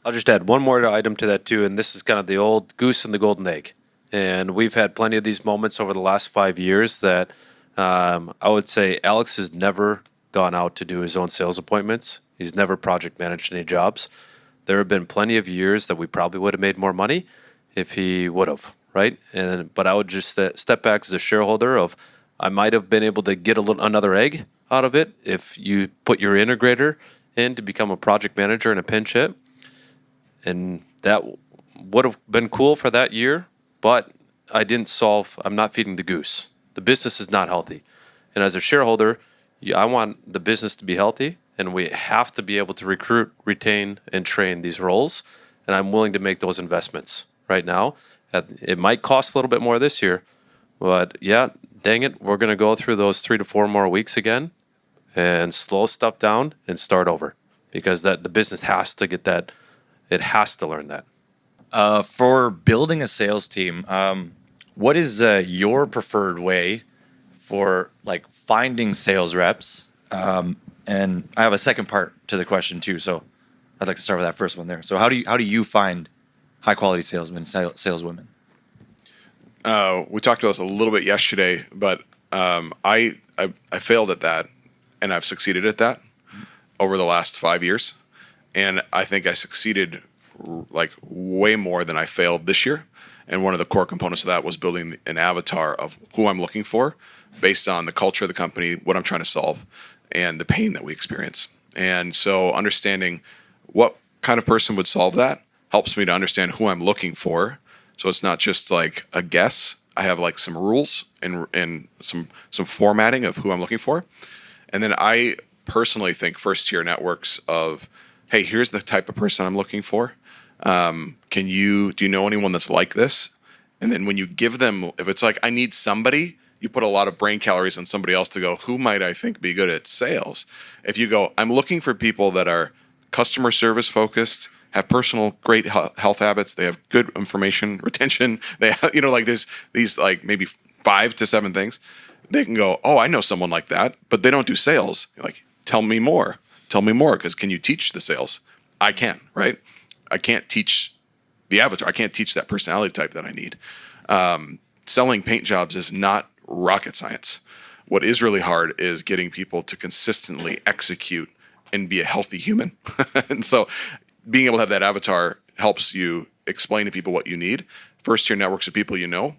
I'll just add one more item to that too, and this is kind of the old goose and the golden egg. And we've had plenty of these moments over the last 5 years that I would say Alex has never gone out to do his own sales appointments. He's never project managed any jobs. There have been plenty of years that we probably would have made more money if he would have, right? But I would just step back as a shareholder of I might have been able to get another egg out of it if you put your integrator in to become a project manager in a pinch hit. And that would have been cool for that year, but I'm not feeding the goose. The business is not healthy. And as a shareholder, I want the business to be healthy, and we have to be able to recruit, retain, and train these roles. And I'm willing to make those investments right now. It might cost a little bit more this year, but yeah, dang it, we're going to go through those 3 to 4 more weeks again and slow stuff down and start over because the business has to get that. It has to learn that. For building a sales team, what is your preferred way for like finding sales reps? And I have a second part to the question too, so I'd like to start with that first one there. So how do you find high quality salesmen, saleswomen? We talked about this a little bit yesterday, but I failed at that, and I've succeeded at that over the last 5 years. And I think I succeeded like way more than I failed this year. And one of the core components of that was building an avatar of who I'm looking for based on the culture of the company, what I'm trying to solve, and the pain that we experience. And so understanding what kind of person would solve that helps me to understand who I'm looking for. So it's not just like a guess. I have like some rules and some formatting of who I'm looking for. And then I personally think first tier networks of, hey, here's the type of person I'm looking for. Do you know anyone that's like this? And then when you give them, if it's like, I need somebody, you put a lot of brain calories on somebody else to go, who might I think be good at sales? If you go, I'm looking for people that are customer service focused, have personal great health habits, they have good information retention, they have, like there's these like maybe 5 to 7 things, they can go, oh, I know someone like that, but they don't do sales. You're like, tell me more, because can you teach the sales? I can't, right? I can't teach the avatar. I can't teach that personality type that I need. Selling paint jobs is not rocket science. What is really hard is getting people to consistently execute and be a healthy human. And so being able to have that avatar helps you explain to people what you need. First tier networks of people you know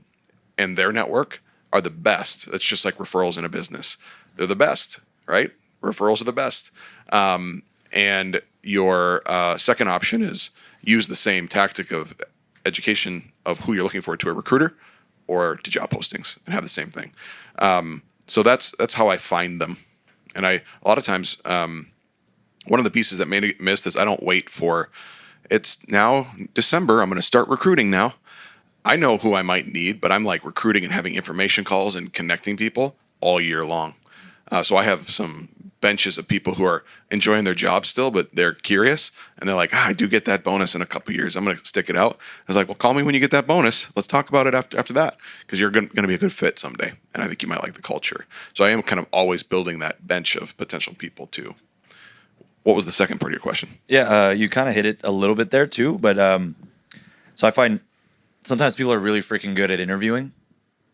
and their network are the best. It's just like referrals in a business. They're the best, right? Referrals are the best. And your second option is use the same tactic of education of who you're looking for to a recruiter or to job postings and have the same thing. So that's how I find them. And a lot of times, one of the pieces that made me miss is I don't wait for, it's now December, I'm going to start recruiting now. I know who I might need, but I'm like recruiting and having information calls and connecting people all year long. So I have some benches of people who are enjoying their job still, but they're curious. And they're like, I do get that bonus in a couple of years. I'm going to stick it out. I was like, well, call me when you get that bonus. Let's talk about it after that, because you're going to be a good fit someday. And I think you might like the culture. So I am kind of always building that bench of potential people too. What was the second part of your question? Yeah, you kind of hit it a little bit there too. But so I find sometimes people are really freaking good at interviewing,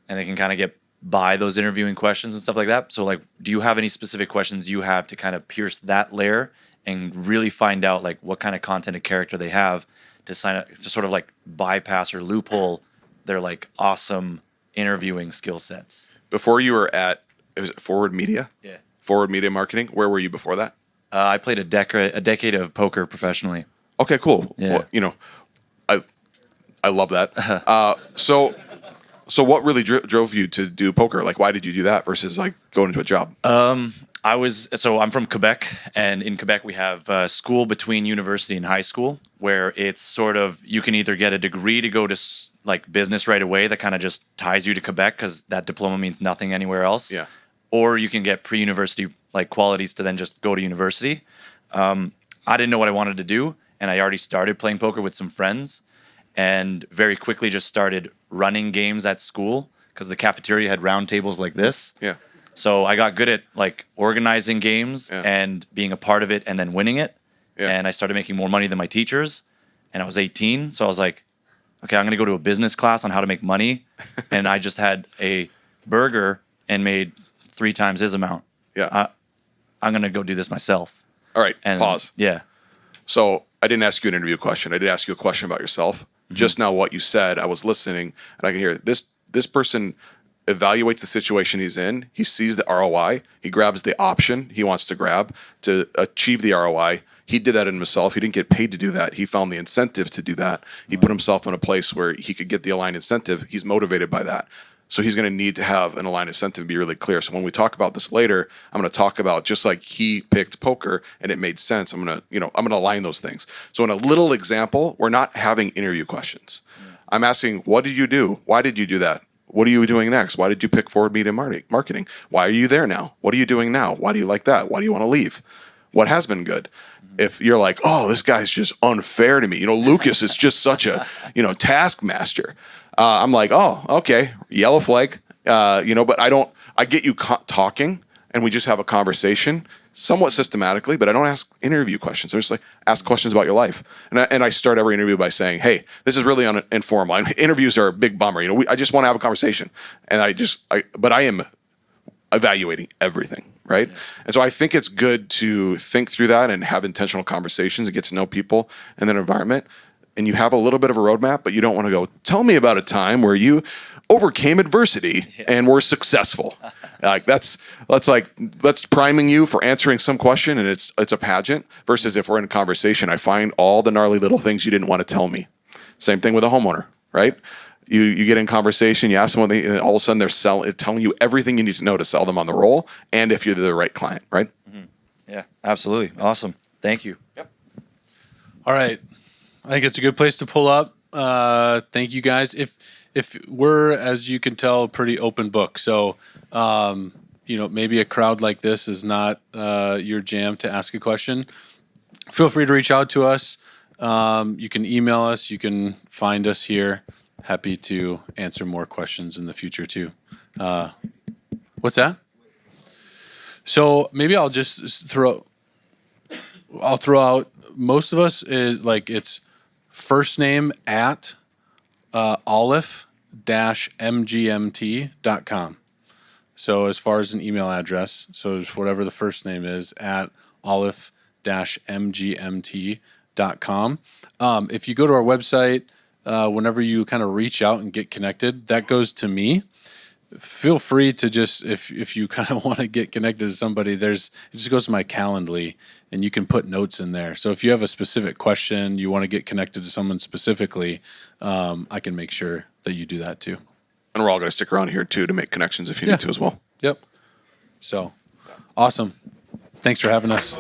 and they can kind of get by those interviewing questions and stuff like that. So like, do you have any specific questions you have to kind of pierce that layer and really find out like what kind of content and character they have to sign up, to sort of like bypass or loophole their like awesome interviewing skill sets? Before you were at, was it Forward Media? Yeah. Forward Media Marketing. Where were you before that? I played a decade of poker professionally. Okay, cool. Yeah. Well, I love that. So what really drove you to do poker? Like, why did you do that versus like going into a job? I'm from Quebec, and in Quebec we have school between university and high school, where it's sort of you can either get a degree to go to like business right away that kind of just ties you to Quebec because that diploma means nothing anywhere else. Yeah. Or you can get pre-university like qualities to then just go to university. I didn't know what I wanted to do, and I already started playing poker with some friends, and very quickly just started running games at school because the cafeteria had round tables like this. Yeah. So I got good at like organizing games Yeah. and being a part of it and then winning it. Yeah. And I started making more money than my teachers. And I was 18. So I was like, okay, I'm going to go to a business class on how to make money. And I just had a burger and made 3 times his amount. Yeah. I'm going to go do this myself. All right. And Pause. Yeah. So I didn't ask you an interview question. I did ask you a question about yourself. Just now, what you said, I was listening, and I can hear this person evaluates the situation he's in. He sees the ROI. He grabs the option he wants to grab to achieve the ROI. He did that in himself. He didn't get paid to do that. He found the incentive to do that. He put himself in a place where he could get the aligned incentive. He's motivated by that. So he's going to need to have an aligned incentive and be really clear. So when we talk about this later, I'm going to talk about just like he picked poker and it made sense. I'm going to align those things. So in a little example, we're not having interview questions. I'm asking, what did you do? Why did you do that? What are you doing next? Why did you pick forward media marketing? Why are you there now? What are you doing now? Why do you like that? Why do you want to leave? What has been good? If you're like, oh, this guy's just unfair to me. Lucas is just such a, taskmaster. I'm like, oh, okay, yellow flag. But I get you talking and we just have a conversation somewhat systematically, but I don't ask interview questions. I just like ask questions about your life. And I start every interview by saying, hey, this is really informal. Interviews are a big bummer. I just want to have a conversation. And but I am evaluating everything. Right. Yeah. And so I think it's good to think through that and have intentional conversations and get to know people in that environment. And you have a little bit of a roadmap, but you don't want to go, tell me about a time where you overcame adversity and were successful. Like that's priming you for answering some question, and it's a pageant versus if we're in a conversation, I find all the gnarly little things you didn't want to tell me. Same thing with a homeowner, right? You get in conversation, you ask them and all of a sudden they're telling you everything you need to know to sell them on the roll and if you're the right client, right? Mm-hmm. Yeah, absolutely. Awesome. Thank you. Yep. All right. I think it's a good place to pull up. Thank you guys. If we're, as you can tell, a pretty open book. So, maybe a crowd like this is not your jam to ask a question. Feel free to reach out to us. You can email us. You can find us here. Happy to answer more questions in the future too. What's that? So maybe I'll just throw out, most of us is like it's first name at Aleph-mgmt.com. So as far as an email address, so it's whatever the first name is at Aleph-mgmt.com. If you go to our website, whenever you kind of reach out and get connected, that goes to me. Feel free to just, if you kind of want to get connected to somebody, it just goes to my Calendly and you can put notes in there. So if you have a specific question, you want to get connected to someone specifically, I can make sure that you do that too. And we're all going to stick around here too to make connections if you need to as well. Yep. So awesome. Thanks for having us.